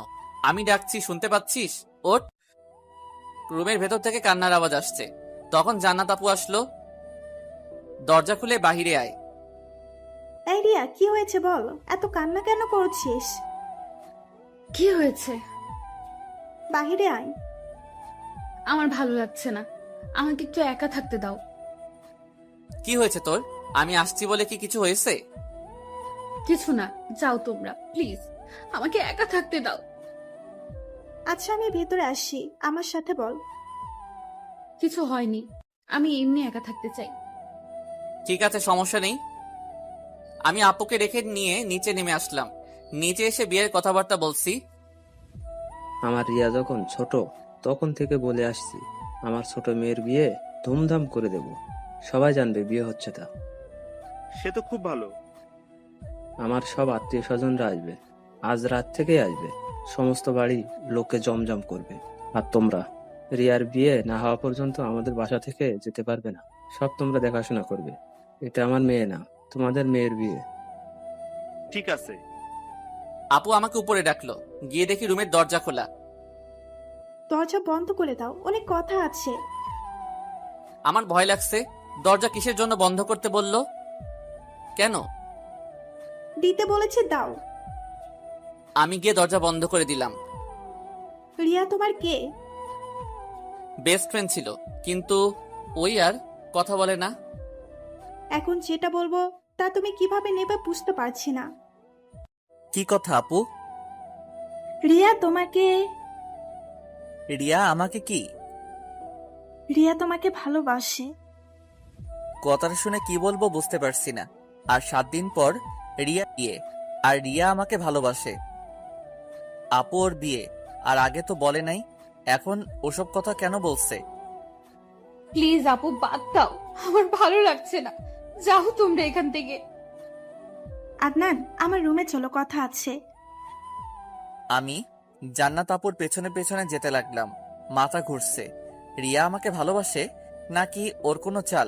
আমি ডাকছি শুনতে পাচ্ছিস? ওঠ। রুমের ভেতর থেকে কান্নার আওয়াজ আসছে। তখন জান্নাত আপু আসলো। দরজা খুলে বাহিরে আয়। এই রিয়া, কি হয়েছে বল? এত কান্না কেন করছিস? কি হয়েছে? বাহিরে আয়। আমার ভালো লাগছে না, আমাকে একটু একা থাকতে দাও। কি হয়েছে তোর? আমি আসছি বলে কি কিছু হয়েছে? কিছু না, যাও তোমরা প্লিজ, আমাকে একা থাকতে দাও। আচ্ছা আমি ভেতরে আসি, আমার সাথে বল। কিছু হয়নি, আমি এমনি একা থাকতে চাই। ঠিক আছে, সমস্যা নেই। আমি আপুকে রেখে নিয়ে নিচে নেমে আসলাম। নিচে এসে বিয়ের কথাবার্তা বলছি। আমার রিয়া যখন ছোট তখন থেকে বলে আসছি আমার ছোট মেয়ের বিয়ে ধুমধাম করে দেব, সবাই জানবে বিয়ে হচ্ছে। তা সে তো খুব ভালো। আমার সব আত্মীয় স্বজনরা আসবে, আজ রাত থেকেই আসবে, সমস্ত বাড়ি লোকে জমজম করবে। আর তোমরা রিয়ার বিয়ে না হওয়া পর্যন্ত আমাদের বাসা থেকে যেতে পারবে না, সব তোমরা দেখাশোনা করবে। এটা আমার মেয়ে না, তোমাদের মেয়ের বিয়ে। ঠিক আছে। আপু আমাকে উপরে ডাকলো, গিয়ে দেখি রুমের দরজা খোলা। দরজা বন্ধ করে দাও, অনেক কথা আছে। আমার ভয় লাগছে। দরজা কিসের জন্য বন্ধ করতে বললো? কেন? দিতে বলেছে দাও। আমি গিয়ে দরজা বন্ধ করে দিলাম। রিয়া তোমার কে? বেস্ট ফ্রেন্ড ছিল, কিন্তু ওই আর কথা বলে না। এখন যেটা বলবো তা তুমি কিভাবে নেবে বুঝতে পারছি না। কি কথা আপু? রিয়া তোমাকে রিয়া আমাকে কি? রিয়া তোমাকে ভালোবাসে। কথাটা শুনে কি বলবো বুঝতে পারছি না। আর 7 দিন পর রিয়া বিয়ে, আর রিয়া আমাকে ভালোবাসে। আপু ওর বিয়ে, আর আগে তো বলে নাই, এখন ওসব কথা কেন বলছে? প্লিজ আপু বাদ দাও, আমার ভালো লাগছে না, যাও তোমরা এখান থেকে। আদনান, আমার রুমে চলো, কথা আছে। আমি জান্নাত আপুর পেছনে পেছনে যেতে লাগলাম। মাথা ঘুরছে। রিয়া আমাকে ভালোবাসে নাকি ওর কোনো চাল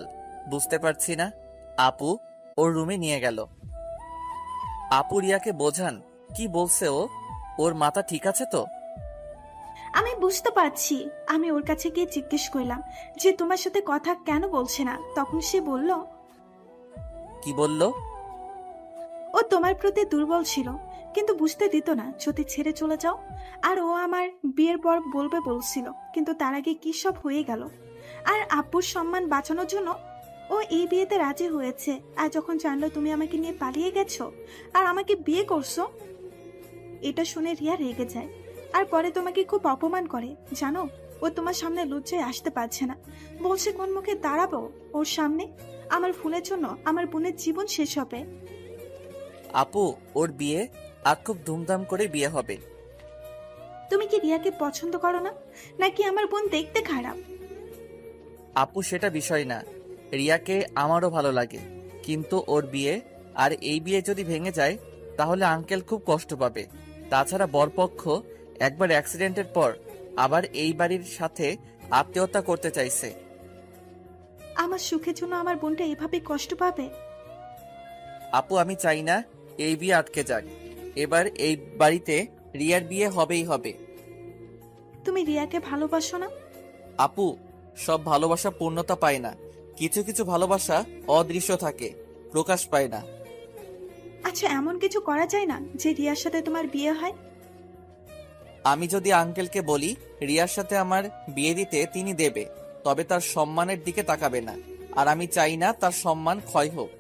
বুঝতে পারছি না। আপু ওর রুমে নিয়ে গেল। আপু রিয়াকে বোঝান কি বলছে ও, ওর মাথা ঠিক আছে তো? আমি বুঝতে পারছি। আমি ওর কাছে গিয়ে জিজ্ঞেস করলাম যে তোমার সাথে কথা কেন বলছে না। তখন সে বলল কি বলল? ও তোমার প্রতি দুর্বল ছিল, কিন্তু বুঝতে দিত না যদি ছেড়ে চলে যাও। আর ও আমার বিয়ের পর বলবে বলছিল, কিন্তু তার আগে কি সব হয়ে গেল। আর আব্বুর সম্মান বাঁচানোর জন্য ও এই বিয়েতে রাজি হয়েছে। আর যখন জানলো তুমি আমাকে নিয়ে পালিয়ে গেছো আর আমাকে বিয়ে করছো, এটা শুনে রিয়া রেগে যায়। আর পরে তোমাকে খুব অপমান করে জানো। ও তোমার সামনে লজ্জায় আসতে পারছে না, বলছে কোন মুখে দাঁড়াবো ওর সামনে। আমার ভুলের জন্য আমার বোনের জীবন শেষ হবে। আপু ওর বিয়ে, আর খুব ধুমধাম করে বিয়ে হবে। তুমি কি রিয়াকে পছন্দ করো না, নাকি আমার বোন দেখতে খারাপ? আপু সেটা বিষয় না, রিয়াকে আমারও ভালো লাগে, কিন্তু ওর বিয়ে, আর এই বিয়ে যদি ভেঙে যায় তাহলে আঙ্কেল খুব কষ্ট পাবে। তাছাড়া বরপক্ষ একবার অ্যাক্সিডেন্টের পর আবার এই বাড়ির সাথে আত্মীয়তা করতে চাইছে। আমার সুখের জন্য আমার বোনটা এভাবে কষ্ট পাবে? আপু আমি চাই না এই বিয়ে আটকে যাক। এবার এই বাড়িতে রিয়ার বিয়ে হবেই হবে। তুমি রিয়াকে ভালোবাসো না? আপু সব ভালোবাসা পূর্ণতা পায় না, কিছু কিছু ভালোবাসা অদৃশ্য থাকে, প্রকাশ পায় না। আচ্ছা, এমন কিছু করা যায় না যে রিয়ার সাথে তোমার বিয়ে হয়? আমি যদি আঙ্কেলকে বলি রিয়ার সাথে আমার বিয়ে দিতে, তিনি দেবে, তবে তার সম্মানের দিকে তাকাবে না। আর আমি চাই না তার সম্মান ক্ষয় হোক।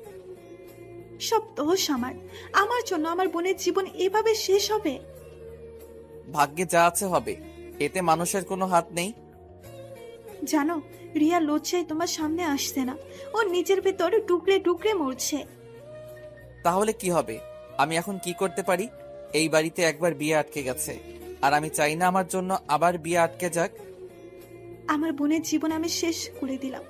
সব দোষ আমার। আমার জন্য আমার বোনের জীবন এভাবে শেষ হবে? ভাগ্যে যা আছে হবে, এতে মানুষের কোনো হাত নেই। জানো, রিয়া লজ্জায় তোমার সামনে আসছে না, ও নিজের ভেতর টুকরে টুকরে মরছে। তাহলে কি হবে? আমি এখন কি করতে পারি? এই বাড়িতে একবার বিয়ে আটকে গেছে, আর আমি চাই না আমার জন্য আবার বিয়ে আটকে যাক। আমার বোনের জীবন আমি শেষ করে দিলাম।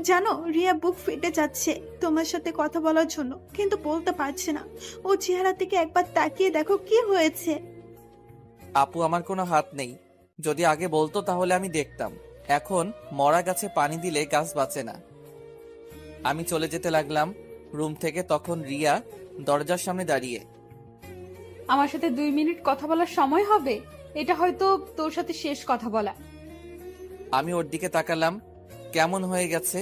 জানো, রিয়া বুক ফেটে যাচ্ছে তোমার সাথে কথা বলার জন্য, কিন্তু বলতে পারছে না। ও চেহারা থেকে একবার তাকিয়ে দেখো কি হয়েছে। আপু আমার কোনো হাত নেই, যদি আগে বলতো তাহলে আমি দেখতাম। এখন মরা গাছে পানি দিলে গাছ বাঁচে না। আমি চলে যেতে লাগলাম রুম থেকে, তখন রিয়া দরজার সামনে দাঁড়িয়ে। আমার সাথে 2 মিনিট কথা বলার সময় হবে? এটা হয়তো তোর সাথে শেষ কথা বলা। আমি ওর দিকে তাকালাম, কেমন হয়ে গেছে,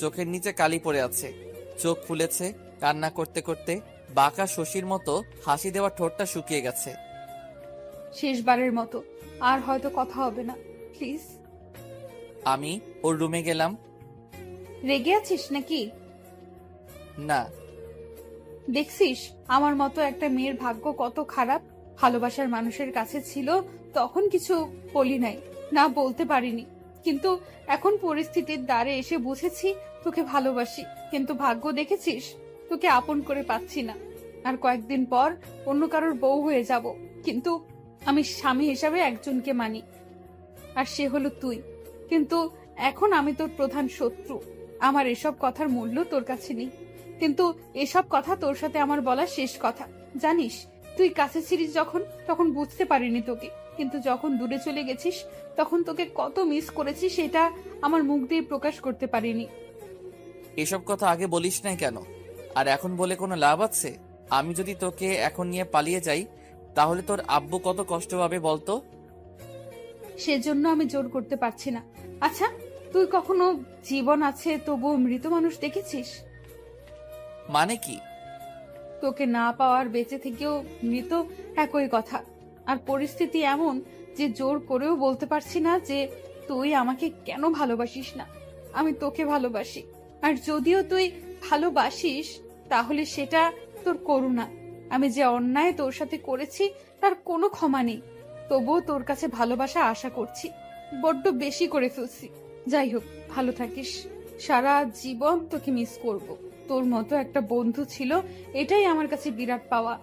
চোখের নিচে কালি পড়ে আছে, চোখ ফুলেছে, কান্না করতে করতে বাঁকা শশীর মতো হাসি দেওয়া ঠোঁটটা শুকিয়ে গেছে। শেষবারের মতো, আর হয়তো কথা হবে না, প্লিজ। আমি ওর রুমে গেলাম। রেগে আছিস নাকি? না। দেখছিস আমার মতো একটা মেয়ের ভাগ্য কত খারাপ। ভালোবাসার মানুষের কাছে ছিল তখন কিছু বলি নাই, না বলতে পারিনি, কিন্তু এখন পরিস্থিতির দ্বারে এসে বুঝেছি তোকে ভালোবাসি, কিন্তু ভাগ্য দেখেছিস তোকে আপন করে পাচ্ছি না। আর কয়েকদিন পর অন্য কারোর বউ হয়ে যাব, কিন্তু আমি স্বামী হিসাবে একজনকে মানি। আর সে হলো তুই। কিন্তু এখন আমি তোর প্রধান শত্রু। আমার এসব কথার মূল্য তোর কাছে নেই, কিন্তু এসব কথা তোর সাথে আমার বলা শেষ কথা। জানিস, তুই কাছে ছিলিস যখন, তখন বুঝতে পারিনি তোকে, কিন্তু যখন দূরে চলে গেছিস তখন তোকে কত মিস করেছি সেটা আমার মুখ দিয়ে প্রকাশ করতে পারিনি। এসব কথা আগে বলিস নাই কেন? আর এখন বলে কোনো লাভ আছে? আমি যদি তোকে এখন নিয়ে পালিয়ে যাই তাহলে তোর আব্বু কত কষ্ট পাবে বলতো? সেজন্য আমি জোর করতে পারছি না। আচ্ছা, তুই কখনো জীবন আছে তবুও মৃত মানুষ দেখেছিস? মানে কি? তোকে না পাওয়ার বেঁচে থেকেও মৃত একই কথা। আর পরিস্থিতি এমন যে জোর করেও বলতে পারছি না যে তুই আমাকে কেন ভালোবাসিস না। আমি তোকে ভালোবাসি, আর যদিও তুই ভালোবাসিস তাহলে সেটা তোর করুণা। আমি যে অন্যায় তোর সাথে করেছি তার কোনো ক্ষমা নেই, তবুও তোর কাছে ভালোবাসা আশা করছি। বড্ড বেশি করে ফেলছি। যাই হোক, ভালো থাকিস। সারা জীবন তোকে মিস করব। তোর মতো একটা বন্ধু ছিল, এটাই আমার কাছে বিরাট পাওয়া।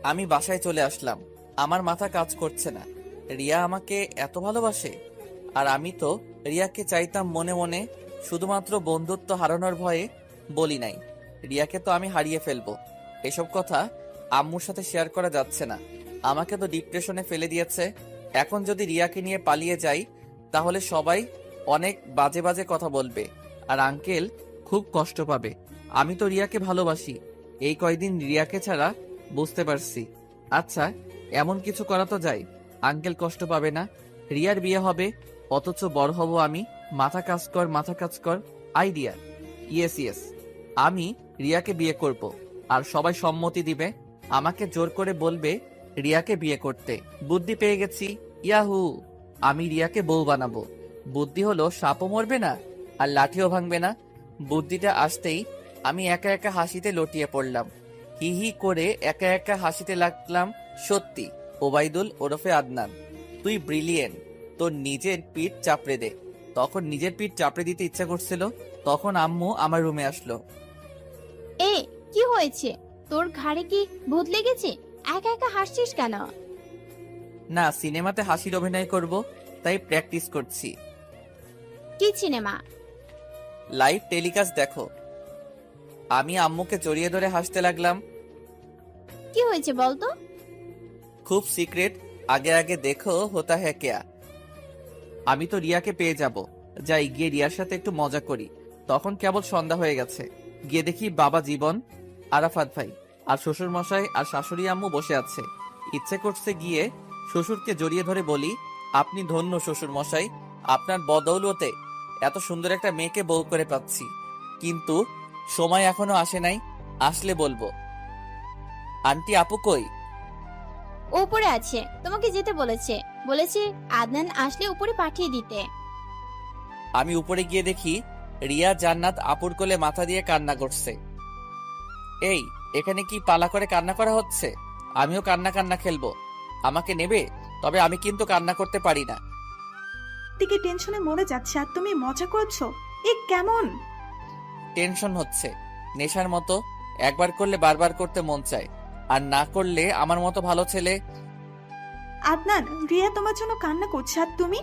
আমি বাসায় চলে আসলাম। আমার মাথা কাজ করছে না। রিয়া আমাকে এত ভালোবাসে, আর আমি তো রিয়াকে চাইতাম মনে মনে, শুধুমাত্র বন্ধুত্ব হারানোর ভয়ে বলি নাই। রিয়াকে তো আমি হারিয়ে ফেলবো। এসব কথা আম্মুর সাথে শেয়ার করা যাচ্ছে না। আমাকে তো ডিপ্রেশনে ফেলে দিয়েছে। এখন যদি রিয়াকে নিয়ে পালিয়ে যাই তাহলে সবাই অনেক বাজে বাজে কথা বলবে, আর আঙ্কেল খুব কষ্ট পাবে। আমি তো রিয়াকে ভালোবাসি, এই কয়দিন রিয়াকে ছাড়া বুঝতে পারছি। আচ্ছা, এমন কিছু করা তো যায় আঙ্কেল কষ্ট পাবে না। রিয়ার বিয়ে হবে, অথচ বড় হব আমি। মাথা কাজ কর, মাথা কাজ কর। আইডিয়া। ইয়েস ইয়েস, আমি রিয়াকে বিয়ে করব, আর সবাই সম্মতি দিবে। আমাকে জোর করে বলবে রিয়াকে বিয়ে করতে। বুদ্ধি পেয়ে গেছি, ইয়াহু! আমি রিয়াকে বউ বানাবো। বুদ্ধি হলো সাপও মরবে না আর লাঠিও ভাঙবে না। বুদ্ধিটা আসতেই আমি একা একা হাসিতে লটিয়ে পড়লাম। হি হি করে একা একা হাসিতে লাগলাম। সত্যি ওবাইদুল ওরফে আদনান, তুই ব্রিলিয়েন্ট। তোর নিজের পিঠ চাপড়ে দে। তখন নিজের পিঠ চাপড়ে দিতে ইচ্ছা করছিল, তখন আম্মু আমার রুমে আসলো। এ কি হয়েছে? তোর ঘাড়ে কি ভূত লেগেছে? একা একা হাসছিস কেন? না, সিনেমাতে হাসির অভিনয় করব, তাই প্র্যাকটিস করছি। কি সিনেমা? লাইভ টেলিকাস্ট দেখো। আমি আম্মুকে জড়িয়ে ধরে হাসতে লাগলাম। কি হয়েছে বলতো? খুব সিক্রেট, আগে আগে দেখো হোতা হ্যাঁ কেয়া। আমি তো রিয়াকে পেয়ে যাব। যাই গিয়ে রিয়ার সাথে একটু মজা করি। তখন কেবল সন্ধ্যা হয়ে গেছে। গিয়ে দেখি বাবা জীবন, আরাফাত ভাই আর শ্বশুর মশাই আর শাশুড়ি আম্মু বসে আছে। ইচ্ছে করছে গিয়ে শ্বশুরকে জড়িয়ে ধরে বলি, আপনি ধন্য শ্বশুর মশাই, আপনার বদৌলতে এত সুন্দর একটা মেয়েকে বউ করে পাচ্ছি। কিন্তু সময় এখনো আসে নাই, আসলে বলবো। আন্টি আপু কই? উপরে আছে, তোমাকে যেতে বলেছে। বলেছে আদনান আসলে উপরে পাঠিয়ে দিতে। আমি উপরে গিয়ে দেখি রিয়া জান্নাত আপুর কোলে মাথা দিয়ে কান্না করছে। এই, এখানে কি পালা করে কান্না করা হচ্ছে? আমিও কান্না কান্না খেলবো, আমাকে নেবে? তবে আমি কিন্তু কান্না করতে পারি না। দিকে টেনশনে মরে যাচ্ছে আর তুমি মজা করছো? এ কেমন? টেনশন হচ্ছে নেশার মতো, একবার করলে বারবার করতে মন চায়, আর না করলে আমার মতো ভালো ছেলে। আদনান, রিয়া তোমার জন্য কান্না করছে আর তুমি?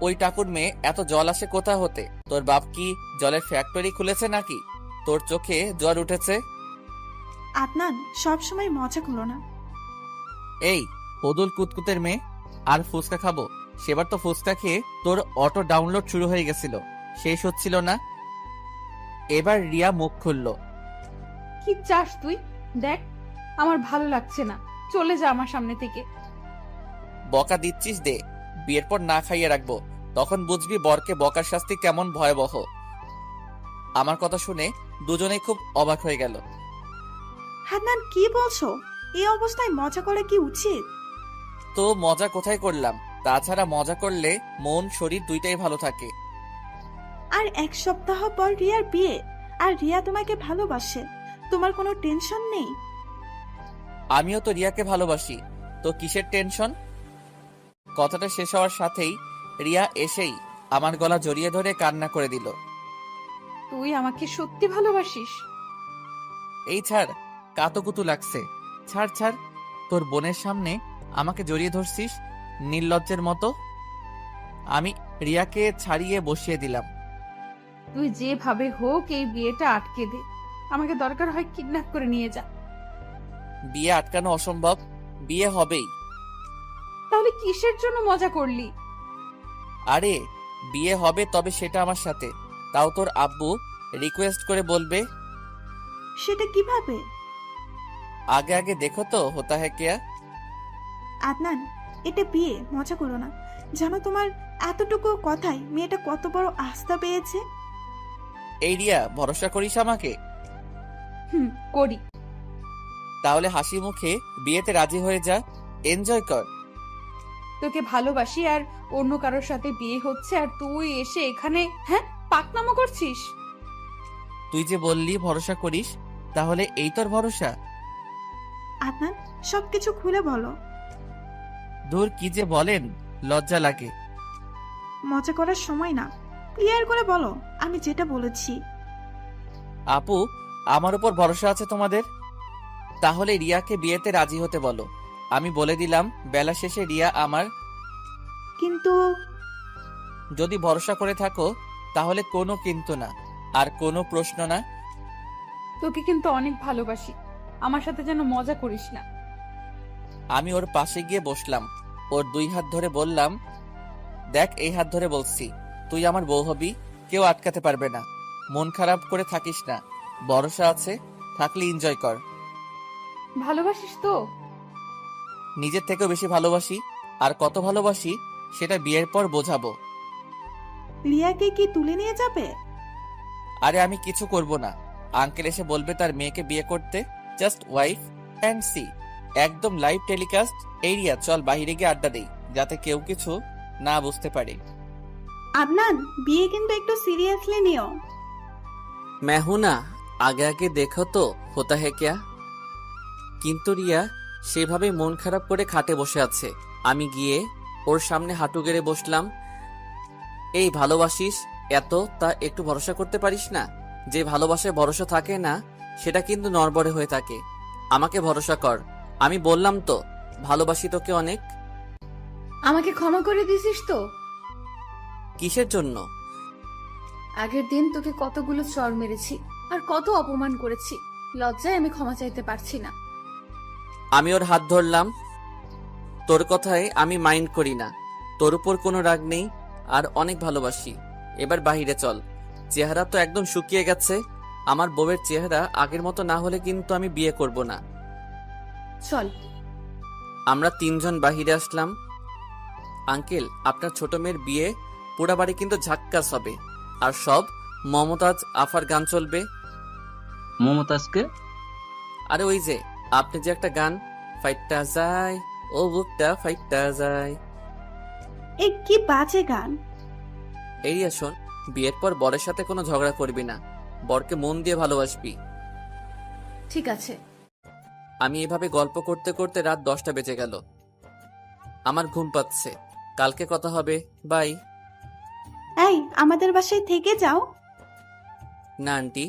ওই টাকুর মেয়ে, এত জল আসে কোথা হতে? তোর বাপ কি জলের ফ্যাক্টরি খুলেছে নাকি? তোর চোখে জল উঠেছে? আদনান, সবসময় মজা করো না। এই পদুল কুতকুতের মেয়ে, আর ফুচকা খাবো? সেবার তো ফুচকা খেয়ে তোর অটো ডাউনলোড শুরু হয়ে গেছিল, শেষ হচ্ছিল না। এবার রিয়া মুখ খুলল। কি চাস তুই? দেখ, আমার ভালো লাগছে না, চলে যা আমার সামনে থেকে। বকা দিচ্ছিস দে, বিয়ের পর না খাইয়ে রাখবো, তখন বুঝবি বরকে বকার শাস্তি কেমন ভয়াবহ। আমার কথা শুনে দুজনেই খুব অবাক হয়ে গেল। আদনান, কি বলছো? এই অবস্থায় মজা করা কি উচিত? তো মজা কোথায় করলাম? তাছাড়া মজা করলে মন শরীর দুইটাই ভালো থাকে। আর এক সপ্তাহ পর রিয়ার বিয়ে, আর রিয়া তোমাকে ভালোবাসে। তোমার কোনো টেনশন নেই? আমিও তো রিয়াকে ভালোবাসি, তো কিসের টেনশন? কথাটা শেষ হওয়ার সাথেই রিয়া এসেই আমার গলা জড়িয়ে ধরে কান্না করে দিল। তুই আমাকে সত্যি ভালোবাসিস? এই ছাড়, কাতুকুতু লাগছে। ছাড় ছাড়, তোর বোনের সামনে আমাকে জড়িয়ে ধরছিস নির্লজ্জের মতো। আমি রিয়াকে ছাড়িয়ে বসিয়ে দিলাম। তুই যেভাবে হোক এই বিয়েটা আটকে দে, আমাকে দরকার হয় কিডন্যাপ করে নিয়ে যা। বিয়ে আটকানো অসম্ভব, বিয়ে হবেই। তাহলে কিসের জন্য মজা করলি? আরে বিয়ে হবে, তবে সেটা আমার সাথে। তাও তোর আব্বু রিকোয়েস্ট করে বলবে। সেটা কিভাবে? আগে আগে দেখো তো হোতা হ্যায় কিয়া। আদনান, এটা বিয়ে, মজা করো না। জানো তোমার এতটুকু কথাই মেয়েটা কত বড় আস্থা পেয়েছে। এই রিয়া, ভরসা করিস আমাকে? করি। তাহলে হাসি মুখে বিয়েতে রাজি হয়ে যা, এনজয় কর। তোকে ভালোবাসি আর অন্য কারোর সাথে বিয়ে হচ্ছে, আর তুই এসে এখানে পাকনামো করছিস। তুই যে বললি ভরসা করিস, তাহলে এই তোর ভরসা? আদনান, সবকিছু খুলে বলো। দূর, কি যে বলেন, লজ্জা লাগে। মজা করার সময় না, ক্লিয়ার করে বলো আমি যেটা বলেছি। আপু, আমার উপর ভরসা আছে তোমাদের? তাহলে রিয়াকে বিয়েতে রাজি হতে বলো। আমি বলে দিলাম বেলা শেষে রিয়া আমার। কিন্তু যদি ভরসা করে থাকো তাহলে কোনো কিন্তু না, আর কোনো প্রশ্ন না। তোকে কিন্তু অনেক ভালোবাসি, আমার সাথে যেন মজা করিস না। আমি ওর পাশে গিয়ে বসলাম, ওর 2 হাত ধরে বললাম, দেখ এই হাত ধরে বলছি, তুই আমার বউ হবি, কেউ আটকাতে পারবে না। মন খারাপ করে থাকিস না, ভরসা আছে, থাকলে এনজয় কর। ভালোবাসিস তো? নিজের থেকেও বেশি ভালোবাসি, আর কত ভালোবাসি সেটা বিয়ের পর বোঝাবো। রিয়াকে কি তুলে নিয়ে যাবে? আরে আমি কিছু করব না, আঙ্কেল এসে বলবে তার মেয়েকে বিয়ে করতে। জাস্ট ওয়াইফ অ্যান্ড সি, একদম লাইভ টেলিকাস্ট। এই রিয়া, চল বাইরে গিয়ে আড্ডা দেই, যাতে কেউ কিছু না বুঝতে পারে। আদনান, বিয়ে কিন্তু একটু সিরিয়াসলি নিও। মেহুনা, আগে আগে দেখো তো হোতা হে কিয়া। কিন্তু রিয়া সেভাবে মন খারাপ করে খাটে বসে আছে। আমি গিয়ে ওর সামনে হাঁটু গেড়ে বসলাম। এই ভালোবাসিস এত, তা একটু ভরসা করতে পারিস না? যে ভালোবাসায় ভরসা থাকে না সেটা কিন্তু নড়বড়ে হয়ে থাকে। আমাকে ভরসা কর, আমি বললাম তো ভালোবাসি তোকে অনেক। আমাকে ক্ষমা করে দিছিস তো? কিসের জন্য? আগের দিন তোকে কতগুলো চর মেরেছি আর কত অপমান করেছি, লজ্জায় আমি ক্ষমা চাইতে পারছি না। আমি ওর হাত ধরলাম। তোর কথায় আমি মাইন্ড করি না, তোর উপর কোনো রাগ নেই, আর অনেক ভালোবাসি। এবার বাহিরে চল, চেহারা তো একদম শুকিয়ে গেছে। আমার বউয়ের চেহারা আগের মতো না হলে কিন্তু আমি বিয়ে করব না। চল। আমরা 3 জন বাহিরে আসলাম। আঙ্কেল, আপনার ছোট মেয়ের বিয়ে পুরা বাড়ি কিন্তু ঝাক্কাস হবে, আর সব মমতাজ আফার গান চলবে। মমতাজকে? আরে ওই যে আপনি যে একটা গান, ফাইটটা যায় ও বুকটা ফাইটটা যায়। এ কি বাজে গান। এই শোন, বিয়ের পর বরের সাথে কোনো ঝগড়া করবি না, বরকে মন দিয়ে ভালোবাসবি। ঠিক আছে। আমি এভাবে গল্প করতে করতে রাত 10টা বেজে গেল। আমার ঘুম পাচ্ছে, কালকে কথা হবে, বাই। এই, আমাদের বাসায় থেকে যাও। না আন্টি।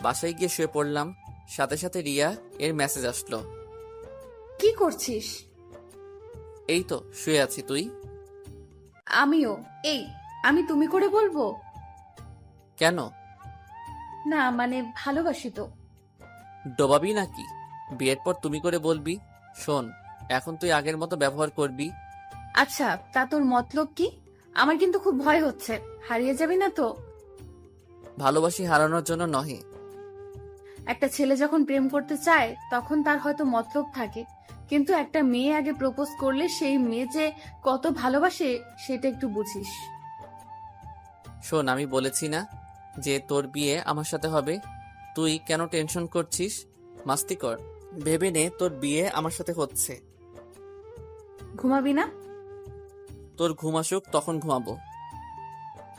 বাসায় গিয়ে শুয়ে পড়লাম, সাথে সাথে রিয়া এর মেসেজ আসলো। কি করছিস? এই তো শুয়ে আছি, তুই? আমিও। এই, আমি তুমি করে বলবো? কেন? না মানে ভালোবাসি তো। ডোবাবি নাকি? বিয়ের পর তুমি করে বলবি। শোন, এখন তুই আগের মতো ব্যবহার করবি। আচ্ছা, তা তোর মতলব কি? আমার কিন্তু খুব ভয় হচ্ছে, হারিয়ে যাবি না তো? ভালোবাসি হারানোর জন্য নহে। একটা ছেলে যখন প্রেম করতে চায় তখন তার হয়তো মতলব থাকে, কিন্তু একটা মেয়ে আগে প্রপোজ করলে সেই মেয়ে যে কত ভালোবাসে সেটা একটু বুঝিস। শোন, আমি বলেছি না যে তোর বিয়ে আমার সাথে হবে? তুই কেন টেনশন করছিস? মাস্তি কর, ভেবে নে তোর বিয়ে আমার সাথে হচ্ছে। ঘুমাবি না? তোর ঘুম আসুক, তখন ঘুমাবো।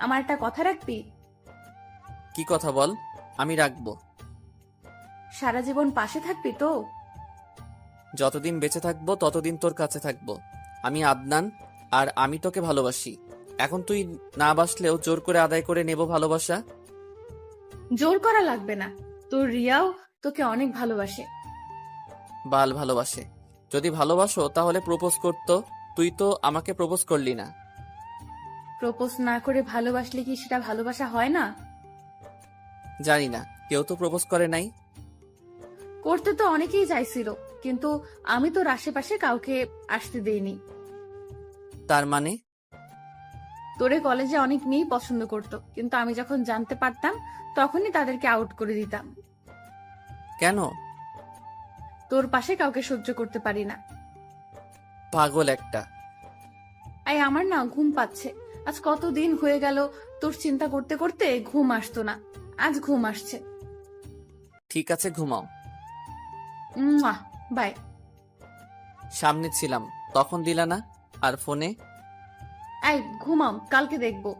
আমার একটা কথা রাখবি? কি কথা বল, আমি রাখবো। সারা জীবন পাশে থাকবি তো? যতদিন বেঁচে থাকবো ততদিন তোর কাছে থাকবো। আমি আদনান, আর আমি তোকে ভালোবাসি। এখন তুই না বাসলেও জোর করে আদায় করে নেব ভালোবাসা। জোর করা লাগবে না, তোর রিয়াও তোকে অনেক ভালোবাসে। বাল ভালোবাসে? যদি ভালোবাসো তাহলে প্রপোজ করতো, তুই তো আমাকে প্রপোজ করলি না। প্রপোজ না করে ভালোবাসলে কি সেটা ভালোবাসা হয় না? জানি না, কেউ তো প্রপোজ করে নাই। করতে তো অনেকেই চাইছিল, কিন্তু আমি তোর আশেপাশে কাউকে আসতে দেইনি। তার মানে? তোরে কলেজে অনেক মেয়েই পছন্দ করতো, কিন্তু আমি যখন জানতে পারতাম তখনই তাদেরকে আউট করে দিতাম। কেন? তোর পাশে কাউকে সহ্য করতে পারি না। পাগল একটা। আমার না ঘুম পাচ্ছে। আজ কতদিন হয়ে গেল তোর চিন্তা করতে করতে ঘুম আসতো না, আজ ঘুম আসছে। ঠিক আছে, ঘুমাও। বাই। সামনে ছিলাম, তখন দিলা না। আর ফোনে? ঘুমাও, কালকে দেখবো।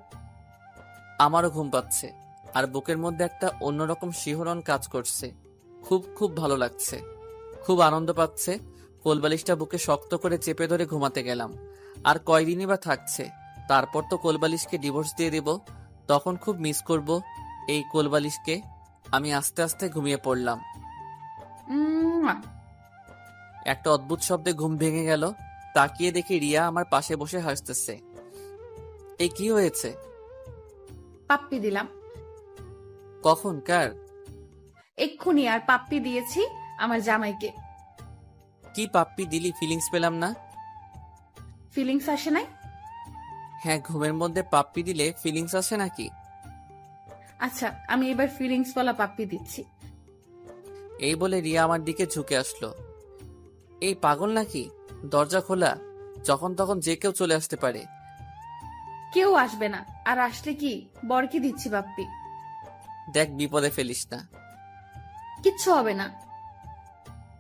আমারও ঘুম পাচ্ছে, আর বুকের মধ্যে একটা অন্যরকম শিহরণ কাজ করছে। খুব খুব ভালো লাগছে, খুব আনন্দ পাচ্ছে। কোলবালিশটা বুকে শক্ত করে চেপে ধরে ঘুমাতে গেলাম। আর কয়দিনই বা থাকছে, তারপর তো কোলবালিশকে ডিভোর্স দিয়ে দেব। তখন খুব মিস করব এই কোলবালিশকে। আমি আস্তে আস্তে ঘুমিয়ে পড়লাম। একটা অদ্ভুত শব্দে ঘুম ভেঙে গেল। তাকিয়ে দেখি রিয়া আমার পাশে বসে হাসতেছে। এই কি হয়েছে? পাপ্পি দিলাম। কখন? কার? এক্ষুনি। আর পাপ্পি দিয়েছি আমার জামাইকে। কি পাপ্পি দিলি? ফিলিংস পেলাম না। ফিলিংস আসে নাই? হ্যাঁ, ঘুমের মধ্যে পাপ্পি দিলে ফিলিংস আসে নাকি? আচ্ছা, আমি এবার ফিলিংস বলা পাপ্পি দিচ্ছি। এই বলে রিয়া আমার দিকে ঝুঁকে আসলো। এই পাগল নাকি? দরজা খোলা, যখন তখন যে কেউ চলে আসতে পারে। কেউ আসবে না, আর আসলে কি বরকে দিচ্ছি পাপ্পি। দেখ, বিপদে ফেলিস না। কিচ্ছু হবে না।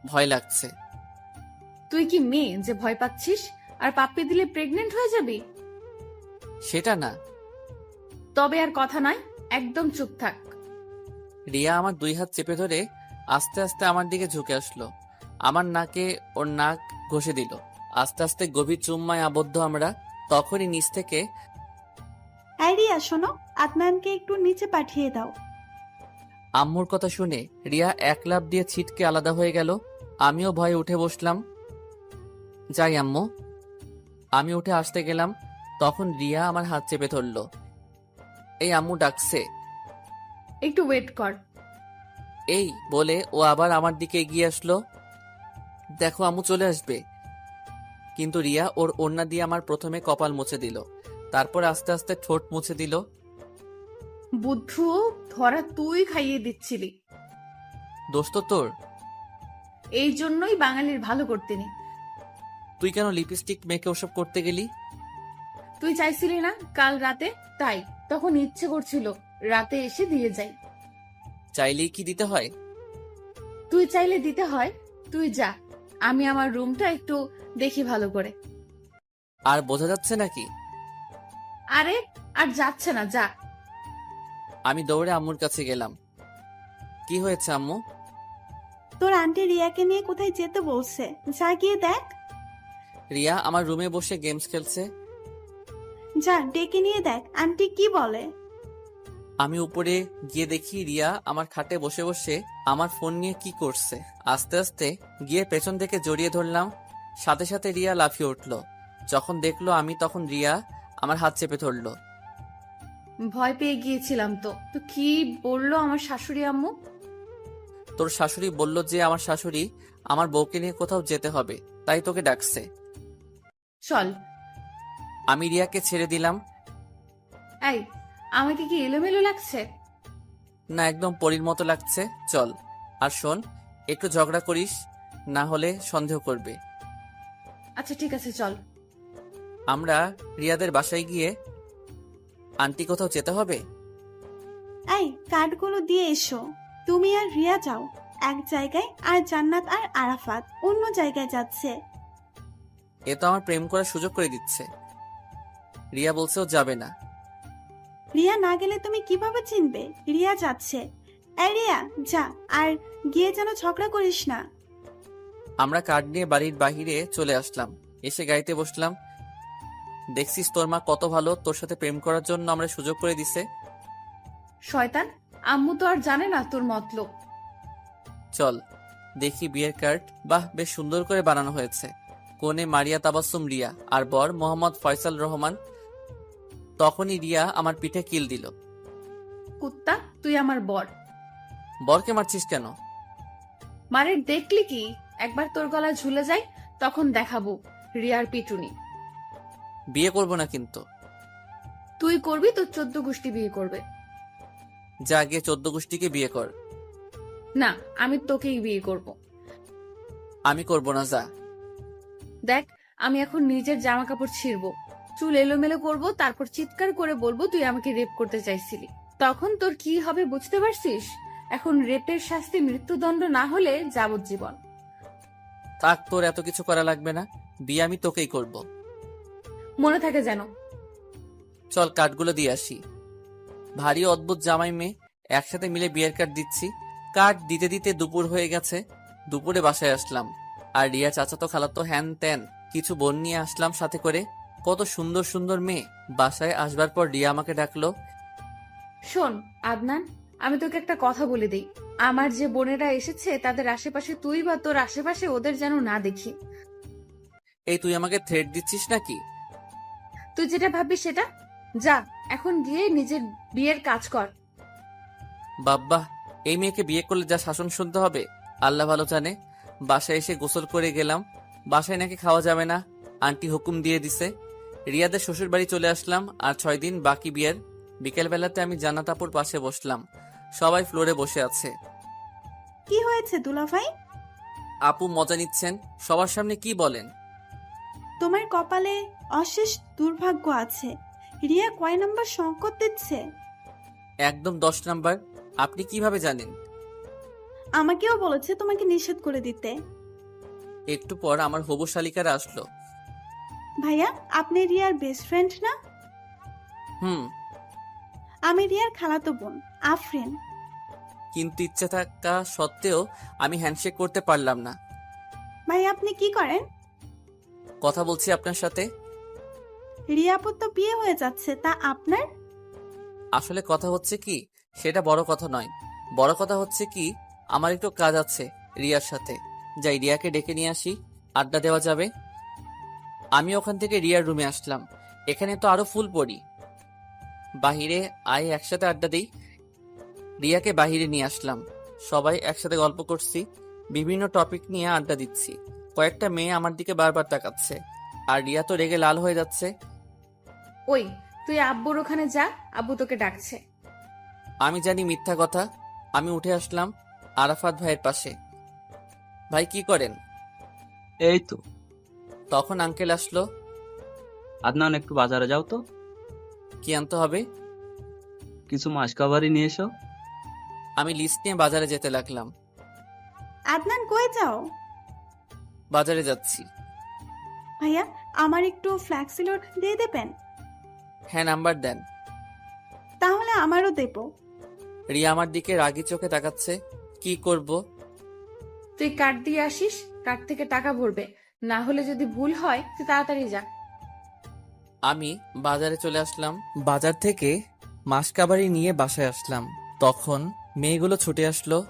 ভয় লাগছে। তুই কি মেয়ে যে ভয় পাচ্ছিস? আর পাপ্পি দিলে প্রেগনেন্ট হয়ে যাবি? সেটা না। তবে আর কথা নয়, একদম চুপ থাক। রিয়া আমার দুই হাত চেপে ধরে আস্তে আস্তে আমার দিকে ঝুঁকে আসলো। আমার নাকে ওর নাক ঘষে দিল। আস্তে আস্তে গভীর চুম্মায় আবদ্ধ আমরা। তখনই নিচ থেকে, রিয়া শোনো, আদনানকে একটু নিচে পাঠিয়ে দাও। আম্মুর কথা শুনে রিয়া এক লাফ দিয়ে ছিটকে আলাদা হয়ে গেল। আমিও ভয়ে উঠে বসলাম। যাই আম্মু। আমি উঠে আসতে গেলাম, তখন রিয়া আমার হাত চেপে ধরল। এই আম্মু ডাকছে। একটু ওয়েট কর। এই বলে ও আবার আমার দিকে এগিয়ে আসলো। দেখো আম্মু চলে আসবে। কিন্তু রিয়া ওর ওড়না দিয়ে আমার প্রথমে কপাল মুছে দিল, তারপর আস্তে আস্তে ঠোঁট মুছে দিল। বুদ্ধু, ধরা তুই খাইয়ে দিচ্ছিলি। দোষ তো তোর। এই জন্যই বাঙালির ভালো করতে নি। তুই কেন লিপস্টিক মেখে ওসব করতে গেলি? তুই চাইছিলি না কাল রাতে, তাই তখন ইচ্ছে করছিল রাতে এসে দিয়ে যাই। চাইলেই কি দিতে হয়? তুই চাইলে দিতে হয়। তুই যা, আমি আমার রুমটা একটু দেখি ভালো করে। আর বোঝা যাচ্ছে নাকি? আরে আর যাচ্ছে না, যা। আমি দৌড়ে আম্মুর কাছে গেলাম। কি হয়েছে আম্মু? তোর আন্টি রিয়াকে নিয়ে কোথায় যেতে বলছে, যা গিয়ে দেখ। রিয়া আমার রুমে বসে গেমস খেলছে। যা ডেকে নিয়ে দেখ আন্টি কি বলে। আমি উপরে গিয়ে দেখি রিয়া আমার খাটে বসে বসে আমার ফোন নিয়ে কি করছে। আস্তে আস্তে গিয়ে পেছন থেকে জড়িয়ে ধরলাম। সাথে সাথে রিয়া লাফিয়ে উঠলো। যখন দেখলো আমি, তখন রিয়া আমার হাত চেপে ধরলো। ভয় পেয়ে গিয়েছিলাম তো। তো কি বললো আমার শাশুড়ি আম্মু? তোর শাশুড়ি বলল যে আমার শাশুড়ি আমার বউকে নিয়ে কোথাও যেতে হবে, তাই তোকে ডাকছে। চল। আমি রিয়াকে ছেড়ে দিলাম। এই, আমাকে কি এলোমেলো লাগছে? না, একদম পরীর মতো লাগছে। চল। আর শোন, একটু ঝগড়া করিস, না হলে সন্দেহ করবে। আচ্ছা ঠিক আছে, চল। আমরা রিয়াদের বাসায় গিয়ে, আন্টি কোথাও যেতে হবে? এই কার্ডগুলো দিয়ে এসো। তুমি আর রিয়া যাও এক জায়গায়, আর জান্নাত আর আরাফাত অন্য জায়গায় যাচ্ছে। এ তো আমার প্রেম করার সুযোগ করে দিচ্ছে। রিয়া বলছে ও যাবে না। রিয়া না গেলে তুমি কিভাবে চিনবে রিয়া যাচ্ছে? এই রিয়া যা, আর গিয়ে যেন ঝগড়া করিস না। আমরা কার্ড নিয়ে বাড়ির বাহিরে চলে আসলাম। এসে গাড়িতে বসলাম। দেখছিস তোর মা কত ভালো, তোর সাথে প্রেম করার জন্য আমরা সুযোগ করে দিছে। শয়তান, আম্মু তো আর জানে না তোর মতলব। চল দেখি বিয়ের কার্ড। বাহ, বেশ সুন্দর করে বানানো হয়েছে। কনে মারিয়া তাবাসসুম রিয়া, আর বর মোহাম্মদ ফয়সাল রহমান। তখনই রিয়া আমার পিঠে কিল দিল। কুত্তা, তুই আমার বর। বরকে মারছিস কেন? মানে দেখলি কি, একবার তোর গলায় ঝুলে যাই, তখন দেখাবো রিয়ার পিটুনি। বিয়ে করব না কিন্তু। তুই করবি, তোর 14 গোষ্ঠী বিয়ে করবে। যা গিয়ে 14 গোষ্ঠীকে বিয়ে কর। না, আমি তোকেই বিয়ে করব। আমি করব না, যা। দেখ, আমি এখন নিজের জামা কাপড় ছিঁড়বো, চুল এলোমেলো করব, তারপর চিৎকার করে বলবো তুই আমাকে রেপ করতে চাইছিলি। তখন তোর কি হবে বুঝতে পারছিস? এখন রেপের শাস্তি মৃত্যুদণ্ড না হলে যাবজ্জীবন। থাক, তোর এত কিছু করা লাগবে না, বিয়ে আমি তোকেই করব। মনে থাকে যেন। চল কার্ডগুলো দিয়ে আসি। ভারী অদ্ভুত জামাই মেয়ে, একসাথে মিলে বিয়ের কার্ড দিচ্ছি। কার্ড দিতে দিতে দুপুর হয়ে গেছে। দুপুরে বাসায় আসলাম, আর রিয়া চাচাতো খালাতো হ্যান ত্যান কিছু বোন নিয়ে আসলাম সাথে করে। কত সুন্দর সুন্দর মেয়ে। বাসায় আসবার পর রিয়া আমাকে ডাকলো। শোন আদনান, আমি তোকে একটা কথা বলে দেই। আমার যে বোনেরা এসেছে তাদের আশেপাশে তুই বা তোর আশেপাশে ওদের যেন না দেখি। এই তুই আমাকে থ্রেট দিচ্ছিস নাকি? তুই যেটা ভাববি সেটা। যা, এখন গিয়ে নিজের বিয়ের কাজ কর। বাব্বা, এই মেয়েকে বিয়ে করলে যা শাসন শুনতে হবে আল্লাহ ভালো জানে। বাসায় এসে গোসল করে গেলাম। বাসায় নাকি খাওয়া যাবে না, আন্টি হুকুম দিয়ে দিছে। রিয়াদের শ্বশুর বাড়ি চলে আসলাম, আর 6 দিন বাকি বিয়ের। বিকেল বেলাতে আমি জান্নাত আপুর পাশে বসলাম। সবাই ফ্লোরে বসে আছে। কি হয়েছে দুলাভাই? আপু মজা নিচ্ছেন। সবার সামনে কি বলেন? তোমার কপালে অশেষ দুর্ভাগ্য আছে। রিয়া কয় নাম্বার সংকট দিচ্ছে? একদম 10 নাম্বার। আপনি কিভাবে জানেন? আমাকেও বলেছে তোমাকে নিষেধ করে দিতে। একটু পর আমার হবু শালিকারা আসলো। ভাইয়া, আপনি রিয়ার বেস্ট ফ্রেন্ড না? হুম। আমি রিয়ার খালাতো বোন আফরিন। কিন্তু ইচ্ছে থাকা সত্ত্বেও আমি হ্যান্ডশেক করতে পারলাম না। ভাই, আপনি কি করেন? কথা বলছি আপনার সাথে। রিয়া আপুর তো বিয়ে হয়ে যাচ্ছে, তা আপনার? আসলে কথা হচ্ছে কি, সেটা বড় কথা নয়। বড় কথা হচ্ছে কি, আমার একটু কাজ আছে রিয়ার সাথে। যাই, রিয়াকে ডেকে নিয়ে আসি, আড্ডা দেওয়া যাবে। আমি ওখান থেকে রিয়ার রুমে আসলাম। এখানে তো আরো ফুল পড়ি। বাহিরে আয়, একসাথে আড্ডা দিই। রিয়াকে বাহিরে নিয়ে আসলাম। সবাই একসাথে গল্প করছি, বিভিন্ন টপিক নিয়ে আড্ডা দিচ্ছি। কয়েকটা মেয়ে আমার দিকে বারবার তাকাচ্ছে, আর রিয়া তো রেগে লাল হয়ে যাচ্ছে। ওই, তুই আব্বুর ওখানে যা, আব্বু তোকে ডাকছে। আমি জানি মিথ্যা কথা। আমি উঠে আসলাম আরাফাত ভাইয়ের পাশে। ভাই কি করেন? এই তো। তখন আঙ্কেল আসলো। আদনান, একটু বাজারে যাও তো, কি আনতে হবে? কিছু মাসকাবারি নিয়ে এসো। আমি লিস্ট নিয়ে বাজারে যেতে লাগলাম। আদনান, কই যাও? বাজারে যাচ্ছি। ভাইয়া, আমার একটু ফ্ল্যাক্সি লোড দিয়ে দেবেন? হ্যাঁ, নাম্বার দেন। তাহলে আমারও দেব। রিয়া আমার দিকে রাগি চোখে তাকাচ্ছে। কি করব? তুই কার্ড দিয়ে আসিস, কার্ড থেকে টাকা ভরবে। না হলে যদি ভুল হয় তুই তাড়াতাড়ি যা। আমি বাজারে চলে আসলাম। বাজার থেকে মাসকাবারি নিয়ে বাসায় আসলাম। তখন মেয়েগুলো ছুটে আসলো।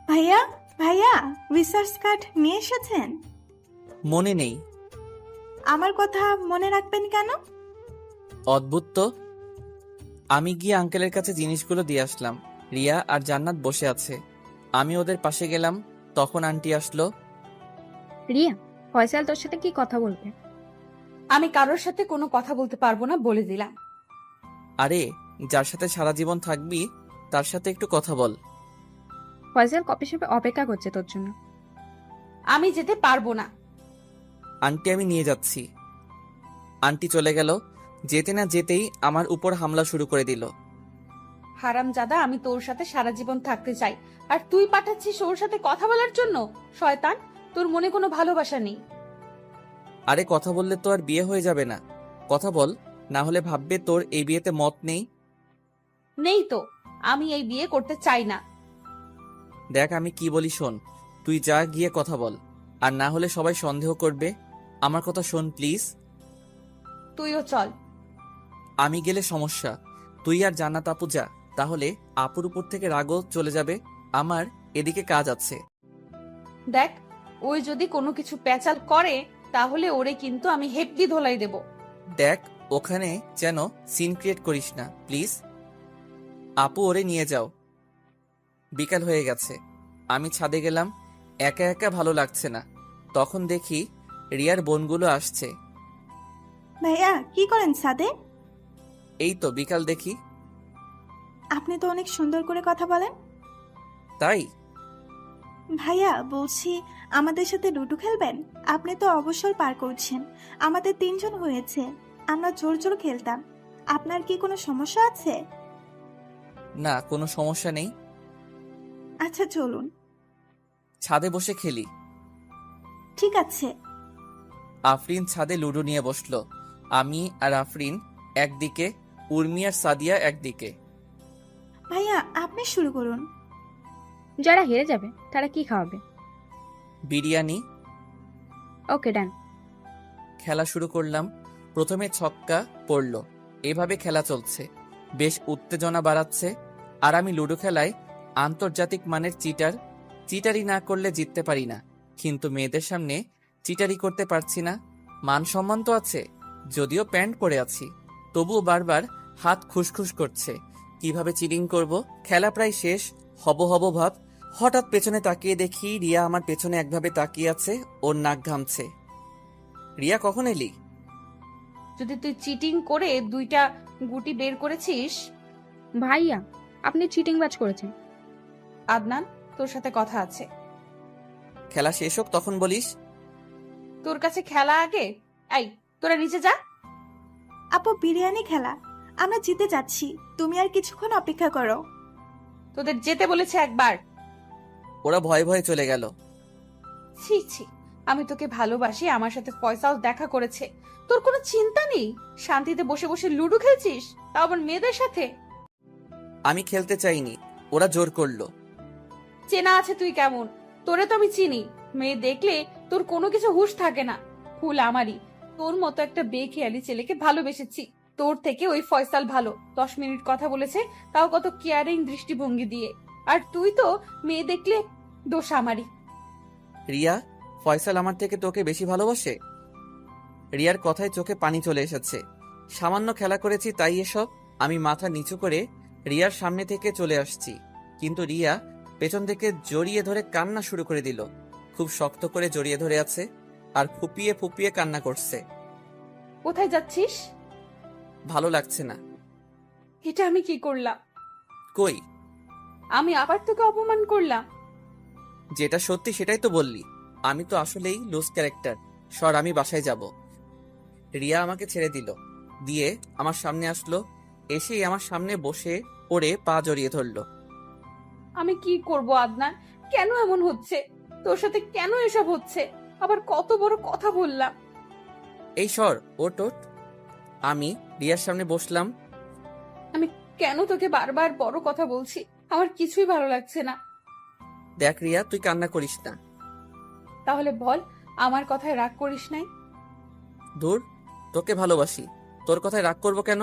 ভাইয়া, ভাইয়া, রিসার্চ কার্ড নিয়ে এসেছেন? মনে নেই। আমার কথা মনে রাখবেন কেন? অদ্ভুত তো। আমি গিয়ে আঙ্কেলের কাছে জিনিসগুলো দিয়ে আসলাম। রিয়া আর জান্নাত বসে আছে। আমি ওদের পাশে গেলাম। তখন আন্টি আসলো। রিয়া, ফয়সাল তোর সাথে কি কথা বলবে? আমি কারোর সাথে কোনো কথা বলতে পারবো না, বলে দিলাম। আরে, যার সাথে সারা জীবন থাকবি তার সাথে একটু কথা বল। ফয়সাল কপি শপে অপেক্ষা করছে তোর জন্য। আমি যেতে পারবো না। আন্টি, আমি নিয়ে যাচ্ছি। আন্টি চলে গেল। যেতে না যেতেই আমার উপর হামলা শুরু করে দিল। হারামজাদা, আমি তোর সাথে সারা জীবন থাকতে চাই, আর তুই পাঠাচ্ছিস ওর সাথে কথা বলার জন্য? শয়তান, তোর মনে কোনো ভালোবাসা নেই। আরে, কথা বললে তো আর বিয়ে হয়ে যাবে না। কথা বল, না হলে ভাববে তোর এই বিয়েতে মত নেই। নেই তো, আমি এই বিয়ে করতে চাই না। দেখ আমি কি বলি, শোন। তুই যা, গিয়ে কথা বল। আর না হলে সবাই সন্দেহ করবে। আমার কথা শোন প্লিজ। তুইও চল। আমি গেলে সমস্যা। তুই আর জান্নাত আপু যা, তাহলে আপুর উপর থেকে রাগও চলে যাবে। আমার এদিকে কাজ আছে। দেখ, ওই যদি কোনো কিছু পেঁচাল করে তাহলে ওরে কিন্তু আমি হেপদি ধোলাই দেব। দেখ, ওখানে যেন সিন ক্রিয়েট করিস না প্লিজ। আপু ওরে নিয়ে যাও। বিকাল হয়ে গেছে, আমি ছাদে গেলাম। একা একা ভালো লাগছে না। তখন দেখি রিয়ার বোনগুলো আসছে। ভাইয়া কি করেন সাদে? এই তো বিকাল দেখি। আপনি তো অনেক সুন্দর করে কথা বলেন। তাই? ভাইয়া বলছি আমাদের সাথে লুডো খেলবেন? আপনি তো অবসর পার করছেন, আমাদের 3 জন হয়েছে, আমরা জোর জোর খেলতাম। আপনার কি কোনো সমস্যা আছে? না, কোনো সমস্যা নেই। আচ্ছা চলুন। ছাদে বসে খেলি। ঠিক আছে। আফরিন ছাদে লুডো নিয়ে বসলো। আমি আর আফরিন একদিকে, উর্মি আর সাদিয়া একদিকে। ভাইয়া আপনি শুরু করুন। যারা হেরে যাবে তারা কি খাওয়াবে? বিরিয়ানি। ওকে ডান। খেলা শুরু করলাম। প্রথমে ছক্কা পড়লো। এভাবে খেলা চলছে, বেশ উত্তেজনা বাড়াচ্ছে। আর আমি লুডো খেলায় আন্তর্জাতিক মানের চিটার। চিটারি না করলে জিততে পারি না, কিন্তু মেয়েদের সামনে চিটারি করতে পারছি না। মান সম্মান তো আছে, যদিও প্যান্ট পরে আছি, তবুও বারবার হাত খুসখুস করছে। কিভাবে চিটিং করব? খেলা প্রায় শেষ, হব হব ভাব। হঠাৎ পেছনে তাকিয়ে দেখি রিয়া আমার পেছনে একভাবে তাকিয়ে আছে, ওর নাক ঘামছে। রিয়া কখন এলি? যদি তুই চিটিং করে 2টা গুটি বের করেছিস। ভাইয়া আপনি চিটিংবাজ করেছেন। আদনান, তোর সাথে কথা আছে। খেলা শেষ হোক তখন বলিস। তোর কাছে খেলা আগে। এই তোরা নিচে যা। আপু বিরিয়ানি খেলা, আমরা জিতে যাচ্ছি, তুমি আর কিছুক্ষণ অপেক্ষা করো। তোদের যেতে বলেছে একবার। ওরা ভয়ে ভয়ে চলে গেল। ছি ছি, আমি তোকে ভালোবাসি, আমার সাথে ফয়সাল দেখা করেছে, তোর কোনো চিন্তা নেই, শান্তিতে বসে বসে লুডো খেলছিস, তাও আবার মেয়েদের সাথে। আমি খেলতে চাইনি, ওরা জোর করলো। চেনা আছে তুই কেমন, তোরে তো আমি চিনি। মেয়ে দেখলে তোর কোনো কিছু হুঁশ থাকে না। ভুল আমারই, তোর মতো একটা বেখেয়ালি ছেলেকে ভালোবেসেছি। তোর থেকে ওই ফয়সাল ভালো, 10 মিনিট কথা বলেছে, তাও কত কেয়ারিং দৃষ্টিভঙ্গি দিয়ে। আর তুই তো মেয়ে দেখলে দোষ আমারই। রিয়া, ফয়সাল আমার থেকে তোকে বেশি ভালোবাসে? রিয়ার কথায় চোখে পানি চলে এসেছে। সামান্য খেলা করেছি তাই এসব? আমি মাথা নিচু করে রিয়ার সামনে থেকে চলে আসছি, কিন্তু রিয়া পেছন থেকে জড়িয়ে ধরে কান্না শুরু করে দিল। খুব শক্ত করে জড়িয়ে ধরে আছে আর ফুপিয়ে ফুপিয়ে কান্না করছে। কোথায় যাচ্ছিস? ভালো লাগছে না। এটা আমি কি করলাম? কই? আমি আবার তোকে অপমান করলাম? যেটা সত্যি সেটাই তো বললি। আমি তো আসলেই লুজ ক্যারেক্টার। সর, আমি বাসায় যাব। রিয়া আমাকে ছেড়ে দিল, দিয়ে আমার সামনে আসলো। এসেই আমার সামনে বসে পড়ে পা জড়িয়ে ধরলো। আমি কি করব আদনান? কেন এমন হচ্ছে? তোর সাথে কেন এসব হচ্ছে? আবার কত বড় কথা বললাম। এই সর, ওট ওট। আমি রিয়ার সামনে বসলাম। আমি কেন তোকে বারবার বড় কথা বলছি? আমার কিছুই ভালো লাগছে না। দেখ রিয়া, তুই কান্না করিস না। তাহলে বল, আমার কথায় রাগ করিস নাই? ধুর, তোকে ভালোবাসি, তোর কথায় রাগ করবো কেন?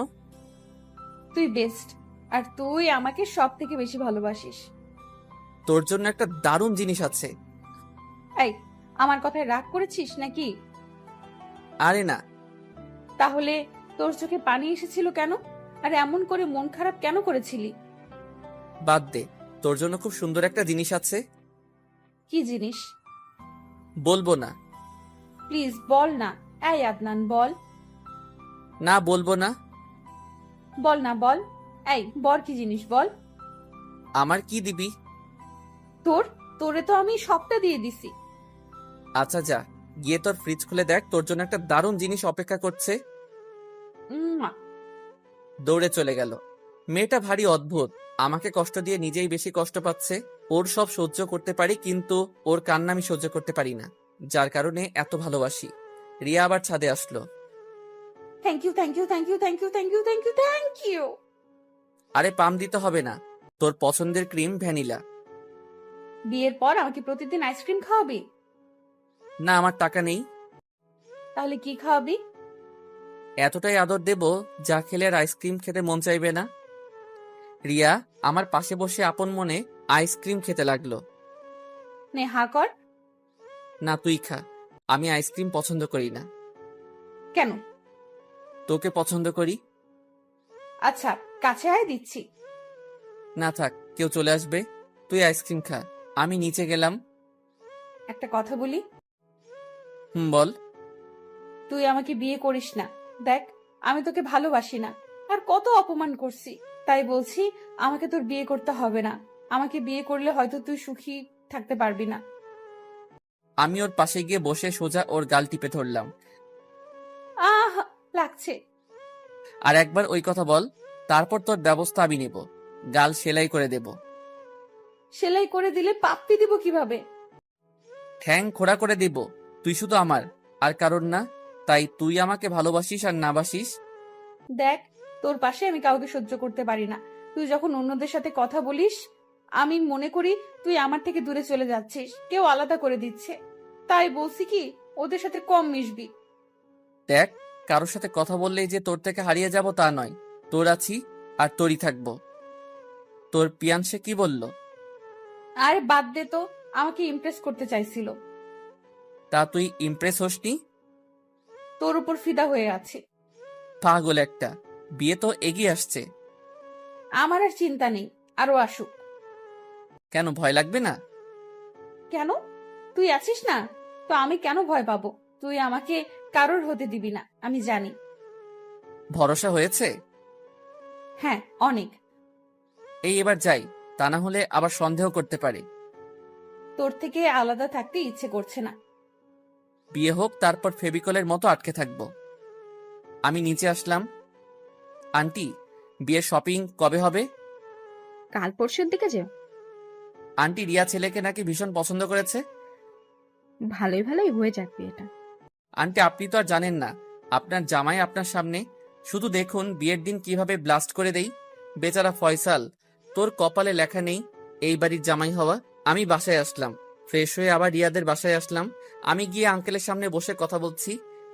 তুই বেস্ট, আর তুই আমাকে সব থেকে বেশি ভালোবাসিস। তোর জন্য একটা দারুণ জিনিস আছে। এই, আমার কথায় রাগ করেছিস নাকি? আরে না। তাহলে তোর চোখে পানি এসেছিল কেন? আর এমন করে মন খারাপ কেন করেছিলি? বাদ দে, তোর জন্য খুব সুন্দর একটা জিনিস আছে। কি জিনিস? বলবো না। প্লিজ বল না। এই আদনান বল। না, বলবো না। বল না, বল। এই বল, কি জিনিস বল। আমার কি দিবি? তোরে তো আমি সবটা দিয়ে দিছি। আচ্ছা যা, গিয়ে তোর ফ্রিজ খুলে দেখ, তোর জন্য একটা দারুণ জিনিস অপেক্ষা করছে। উম্মা। দৌড়ে চলে গেল। মেয়েটা ভারী অদ্ভুত, আমাকে কষ্ট দিয়ে নিজেই বেশি কষ্ট পাচ্ছে। ওর সব সহ্য করতে পারি, কিন্তু ওর কান্না আমি সহ্য করতে পারি না, যার কারণে এত ভালোবাসি। রিয়া আবার ছাদে আসলো। Thank you, thank you, thank you, thank you, thank you, thank you, thank you. আরে পাম দিতে হবে না, তোর পছন্দের ক্রিম ভ্যানিলা। বিয়ের পর আমাকে প্রতিদিন আইসক্রিম খাওয়াবি? না, আমার টাকা নেই। তাহলে কি খাওয়াবি? এতটাই আদর দেব যা খেলে আর আইসক্রিম খেতে মন চাইবে না। রিয়া আমার পাশে বসে আপন মনে আইসক্রিম খেতে লাগলো। নে হা কর। না, তুই খা, আমি আইসক্রিম পছন্দ করি না। কেন? তোকে পছন্দ করি। আচ্ছা, কাছে আয়, দিচ্ছি। না থাক, কেউ চলে আসবে। তুই আইসক্রিম খা, আমি নিচে গেলাম। একটা কথা বলি, বল। তুই আমাকে বিয়ে করিস না। দেখ, আমি তোকে ভালোবাসি না, আর কত অপমান করছি। তাই বলছি, আমাকে তোর বিয়ে করতে হবে না। আমাকে বিয়ে করলে হয়তো তুই সুখী থাকতে পারবি না। আমি ওর পাশে গিয়ে বসে সোজা ওর গাল টিপে ধরলাম। আহ, লাগছে। আর একবার ওই কথা বল, তারপর তোর ব্যবস্থা আমি নেব। গাল সেলাই করে দেব। সেলাই করে দিলে পাপ্পি দিব কিভাবে? ঠ্যাং খোড়া করে দিব। তুই শুধু আমার, আর কারণ না। তাই তুই আমাকে ভালোবাসিস আর না বাসিস। দেখ, তোর পাশে আমি কাউকে সহ্য করতে পারি না। তুই যখন অন্যদের সাথে কথা বলিস, আমি মনে করি তুই আমার থেকে দূরে চলে যাচ্ছিস, কেউ আলাদা করে দিচ্ছে। তাই বলছি কি, ওদের সাথে কম মিশবি। দেখ, কারোর সাথে কথা বললেই যে তোর থেকে হারিয়ে যাব তা নয়। তোর আছি আর তোরই থাকবো। তোর পিয়ানসে কি বলল? আরে বাদ দে তো, আমাকে ইমপ্রেস করতে চাইছিল। তা তুই ইমপ্রেস হসনি? তোর উপর ফিদা হয়ে আছে। পাগল একটা, বিয়ে তো এগিয়ে আসছে। আমার আর চিন্তা নেই, আরো আসুক। কেন, ভয় লাগবে না? কেন? তুই আছিস না, তো আমি কেন ভয় পাবো? তুই আমাকে কারোর হতে দিবি না, আমি জানি। ভরসা হয়েছে? হ্যাঁ, অনেক। এই এবার যাই, তা না হলে আবার সন্দেহ করতে পারে। তোর থেকে আলাদা থাকতে ইচ্ছে করছে না। বিয়ে হোক, তারপর ফেবিকলের মতো আটকে থাকবো। আমি নিচে আসলাম। আন্টি, বিয়ের শপিং কবে হবে? কাল পরশুর দিকে যেও। আন্টি, রিয়া ছেলেকে নাকি ভীষণ পছন্দ করেছে। ভালোই ভালোই হয়ে যাক বিয়েটা। আন্টি, আপনি তো আর জানেন না, আপনার জামাই আপনার সামনে। শুধু দেখুন বিয়ের দিন কিভাবে ব্লাস্ট করে দেই। বেচারা ফয়সাল, তোর কপালে লেখা নেই এই বাড়ির জামাই হওয়া। আমি বাসায় আসলাম, ফ্রেশ হয়ে আবার রিয়াদের বাসায় আসলাম। আমি গিয়ে আঙ্কেলের সামনে বসে কথা বলছি,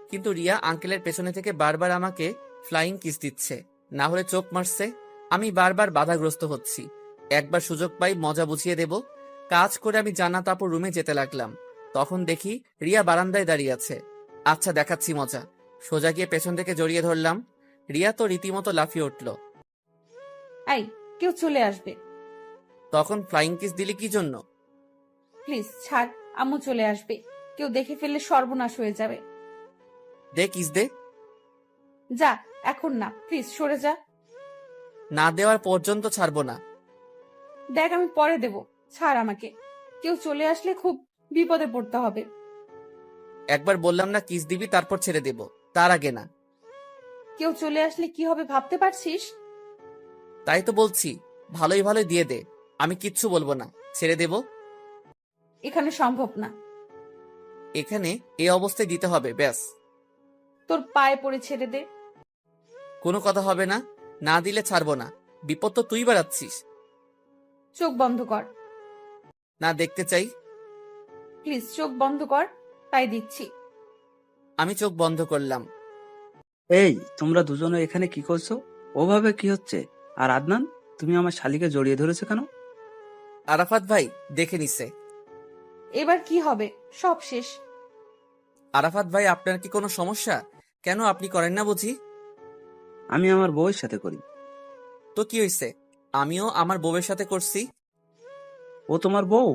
কিন্তু রিয়া আঙ্কেলের পেছনে থেকে বারবার আমাকে ফ্লাইং কিস দিচ্ছে, না হলে চোখ মারছে। আমি বারবার বাধাগ্রস্ত হচ্ছি। একবার সুযোগ পাই মজা বুঝিয়ে দেব। কাজ করে আমি জান্নাত আপুর রুমে যেতে লাগলাম। তখন দেখি রিয়া বারান্দায় দাঁড়িয়ে আছে। আচ্ছা, দেখাচ্ছি মজা। সোজা গিয়ে পেছন থেকে জড়িয়ে ধরলাম। রিয়া তো রীতিমতো লাফিয়ে উঠল। এই, কেউ চলে আসবে। তখন ফ্লাইং কিস দিলি কি জন্য? প্লিজ ছাড়, আম্মু চলে আসবে। কেউ দেখে ফেললে সর্বনাশ হয়ে যাবে। দে কিস দে। যা, এখন না, প্লিজ সরে যা। না দেওয়ার পর্যন্ত ছাড়বো না। দেখ, আমি পরে দেব, ছাড় আমাকে। কেউ চলে আসলে খুব বিপদে পড়তে হবে। একবার বললাম না কিস দিবি, তারপর ছেড়ে দেব, তার আগে না। কেউ চলে আসলে কি হবে ভাবতে পারছিস? তাই তো বলছি, ভালোই ভালোই দিয়ে দে। আমি কিচ্ছু বলবো না, ছেড়ে দেব। এখানে সম্ভব না। এখানে এই অবস্থায় দিতে হবে, ব্যাস। তোর পায়ে পড়ে ছেড়ে দে। কোনো কথা হবে না, না দিলে ছাড়বো না। বিপদ তো তুই বাড়াচ্ছিস। চোখ বন্ধ কর। না দেখতে চাই। প্লিজ চোখ বন্ধ কর, তাই দিচ্ছি। আমি চোখ বন্ধ করলাম। এই, তোমরা দুজনে এখানে কি করছো? ওভাবে কি হচ্ছে? আর আদনান, তুমি আমার শালিকে জড়িয়ে ধরেছো কেন? আরাফাত ভাই দেখে নিছে। এবার কি হবে? সব শেষ। আরাফাত ভাই, আপনার কি কোনো সমস্যা? কেন, আপনি করেন না বুঝি? আমি আমার বউয়ের সাথে করি। তো কি হয়েছে? আমিও আমার বউয়ের সাথে করছি। ও তোমার বউ?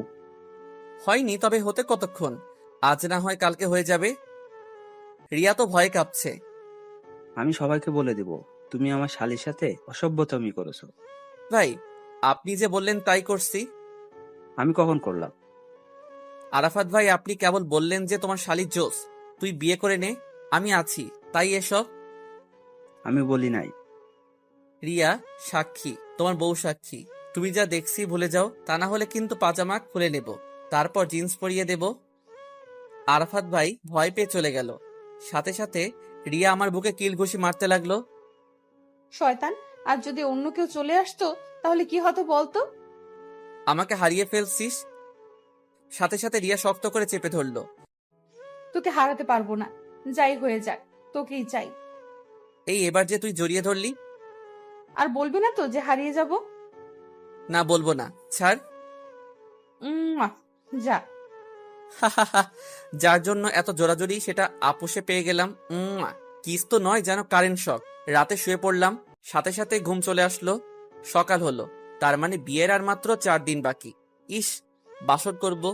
হয়নি, তবে হতে কতক্ষণ? আজ না হয় কালকে হয়ে যাবে। রিয়া তো ভয়ে কাঁপছে। আমি সবাইকে বলে দিব তুমি আমার শালির সাথে অসভ্যতামি করেছো। ভাই, আপনি যে বললেন তাই করছি। আমি কখন করলাম? আরাফাত ভাই, আপনি কেবল বললেন যে তোমার শালির জোস, তুই বিয়ে করে নে, আমি আছি, তাই এসব। আমি বলি নাই। রিয়া সাক্ষী, তোমার বউ সাক্ষী। তুমি যা দেখছি ভুলে যাও, তা না হলে কিন্তু পাজামা খুলে নেব, তারপর জিন্স পরিয়ে দেব। আরাফাত ভাই ভয় পেয়ে চলে গেল। সাথে সাথে রিয়া আমার বুকে কিল ঘুষি মারতে লাগলো। শয়তান, আর যদি অন্য কেউ চলে আসতো তাহলে কি হতো বলতো? আমাকে হারিয়ে ফেলছিস। সাথে সাথে রিয়া শক্ত করে চেপে ধরলো। তোকে হারাতে পারবো না, যাই হয়ে যাক, তোকেই চাই। এই এবার যে তুই জড়িয়ে ধরলি। আর বলবি না তো যে হারিয়ে যাব? না, বলবো না, ছাড়। যা। যার জন্য এত জোরাজোরি, সেটা আপোষে পেয়ে গেলাম। কিস তো নয়, যেন কারেন্ট শক। রাতে শুয়ে পড়লাম, সাথে সাথে ঘুম চলে আসলো। সকাল হলো, তার মানে বিয়ের আর মাত্র 4 দিন বাকি। ইস, বাসর করব,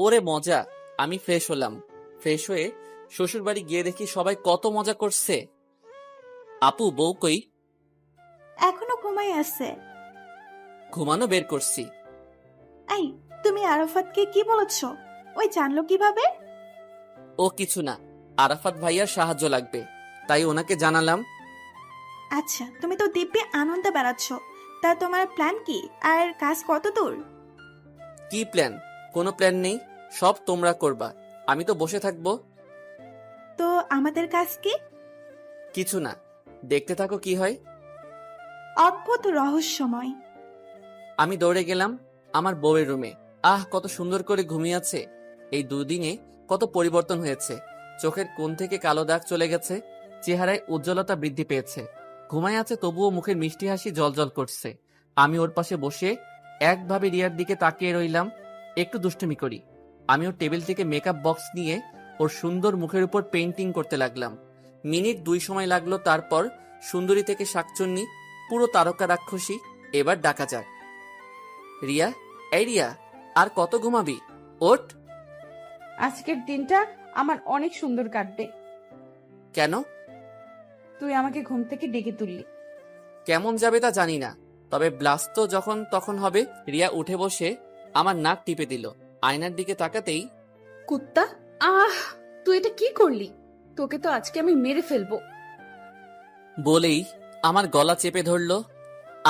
ওরে মজা। আমি ফ্রেশ হলাম। ফ্রেশ হয়ে শ্বশুর বাড়ি গিয়ে দেখি সবাই কত মজা করছে। আপু, বউ কই? এখনো ঘুমাই আছে। ঘুমানো বের করছি। এই, তুমি আরাফাতকে কি বলেছ? ওই জানলো কিভাবে? ও কিছু না, আরাফাত ভাইয়ার সাহায্য লাগবে, তাই ওনাকে জানালাম। আচ্ছা, তুমি তো দিব্যি আনন্দে বেড়াচ্ছ। তা তোমার প্ল্যান কি? আর কাজ কত দূর? কি প্ল্যান? কোনো প্ল্যান নেই, সব তোমরা করবা, আমি তো বসে থাকবো। তো আমাদের কাজ কি? কিছু না, দেখতে থাকো কি হয়। অদ্ভুত রহস্যময়। আমি দৌড়ে গেলাম আমার বউয়ের রুমে। আহ, কত সুন্দর করে ঘুমিয়ে আছে। এই দুদিনে কত পরিবর্তন হয়েছে। চোখের কোণ থেকে কালো দাগ চলে গেছে, চেহারায় উজ্জ্বলতা বৃদ্ধি পেয়েছে। ঘুমায় আছে তবুও মুখের মিষ্টি হাসি জলজল করছে। আমি ওর পাশে বসে একভাবে রিয়ার দিকে তাকিয়ে রইলাম। একটু দুষ্টুমি করি। আমি ওর টেবিল থেকে মেকআপ বক্স নিয়ে ওর সুন্দর মুখের উপর পেইন্টিং করতে লাগলাম। মিনিট 2 সময় লাগলো। তারপর সুন্দরী থেকে শাকচুন্নি, পুরো তারকা রাক্ষসী। এবার ডাকা যাক। রিয়া, এই রিয়া, আর কত ঘুমাবি? ওঠ। আজকের দিনটা আমার অনেক সুন্দর কাটবে। কেন? তুই আমাকে ঘুম থেকে ডেকে তুললি। কেমন যাবে তা জানি না, তবে ব্লাস্ট তো যখন তখন হবে। রিয়া উঠে বসে আমার নাক টিপে দিল। আয়নার দিকে তাকাতেই, কুত্তা, আহ, তুই এটা কি করলি? তোকে তো আজকে আমি মেরে ফেলবো। বলেই আমার গলা চেপে ধরলো।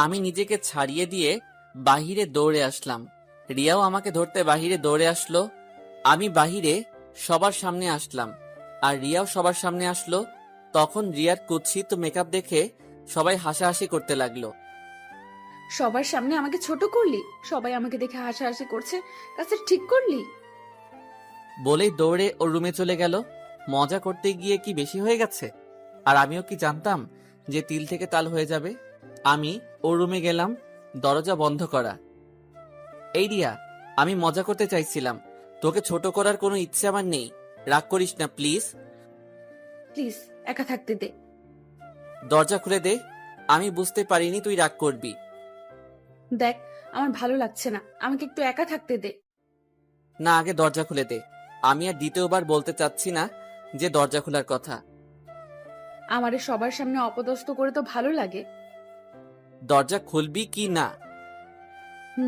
আমি নিজেকে ছাড়িয়ে দিয়ে বাহিরে দৌড়ে আসলাম। রিয়াও আমাকে ধরতে বাহিরে দৌড়ে আসলো। আমি বাহিরে সবার সামনে আসলাম, আর রিয়াও সবার সামনে আসলো। তখন রিয়ার কুৎসিত মেকআপ দেখে সবাই হাসাহাসি করতে লাগলো। সবার সামনে আমাকে ছোট করলি, সবাই আমাকে দেখে হাসাহাসি করছে, কাছে ঠিক করলি? বলেই দৌড়ে ওর রুমে চলে গেল। মজা করতে গিয়ে কি বেশি হয়ে গেছে? আর আমিও কি জানতাম যে তিল থেকে তাল হয়ে যাবে। আমি ওর রুমে গেলাম, দরজা বন্ধ করা। এই রিয়া, আমি মজা করতে চাইছিলাম, তোকে ছোট করার কোনো ইচ্ছে আমার নেই। রাগ করিস না প্লিজ। প্লিজ একা থাকতে দে। দরজা খুলে দে। আমি বুঝতে পারিনি তুই রাগ করবি। দেখ, আমার ভালো লাগছে না, আমাকে একটু একা থাকতে দে। না, আগে দরজা খুলে দে। আমি আর দ্বিতীয়বার বলতে চাচ্ছি না যে দরজা খোলার কথা। আমারে সবার সামনে অপদস্থ করে তো ভালো লাগে দরজা খুলবি কি না?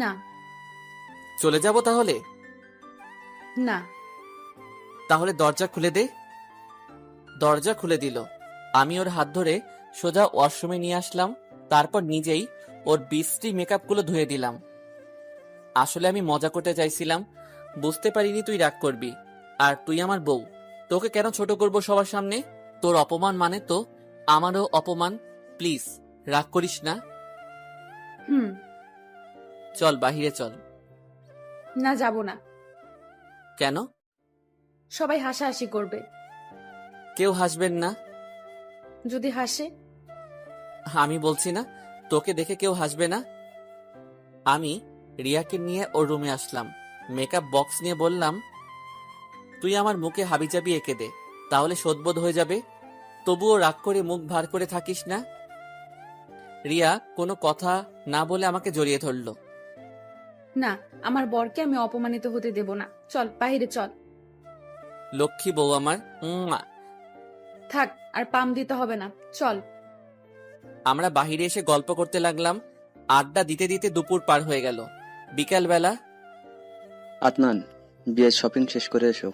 না। চলে যাব তাহলে? না। তাহলে দরজা খুলে দে। দরজা খুলে দিল। আমি ওর হাত ধরে সোজা ওয়াশরুমে নিয়ে আসলাম। তারপর নিজেই ওর বিশ্রী মেকআপগুলো ধুয়ে দিলাম। আসলে আমি মজা করতে চাইছিলাম, বুঝতে পারিনি তুই রাগ করবি। আর তুই আমার বউ, তোকে কেন ছোট করব সবার সামনে? তোর অপমান মানে তো আমারও অপমান। প্লিজ রাগ করিস না। হুম। চল বাহিরে চল। না, যাব না। কেন? সবাই হাসাহাসি করবে। কেউ হাসবেন না। যদি হাসে? আমি বলছি না তোকে দেখে কেউ হাসবে না। আমি রিয়াকে নিয়ে ওর রুমে আসলাম। মেকআপ বক্স নিয়ে বললাম, তুই আমার মুখে হাবিজাবি এঁকে দে, তাহলে শোধবোধ হয়ে যাবে। তবুও রাগ করে মুখ ভার করে থাকিস না। রিয়া কোনো কথা না বলে আমাকে জড়িয়ে ধরল। না, আমার বরকে আমি অপমানিত হতে দেব না। চল বাইরে চল। লক্ষ্মী বউ আমার। থাক, আর পাম দিতে হবে না, চল। আমরা বাহিরে এসে গল্প করতে লাগলাম। আড্ডা দিতে দিতে দুপুর পার হয়ে গেল। বিকালবেলা। আদনান, বিয়ের শপিং শেষ করে এসো।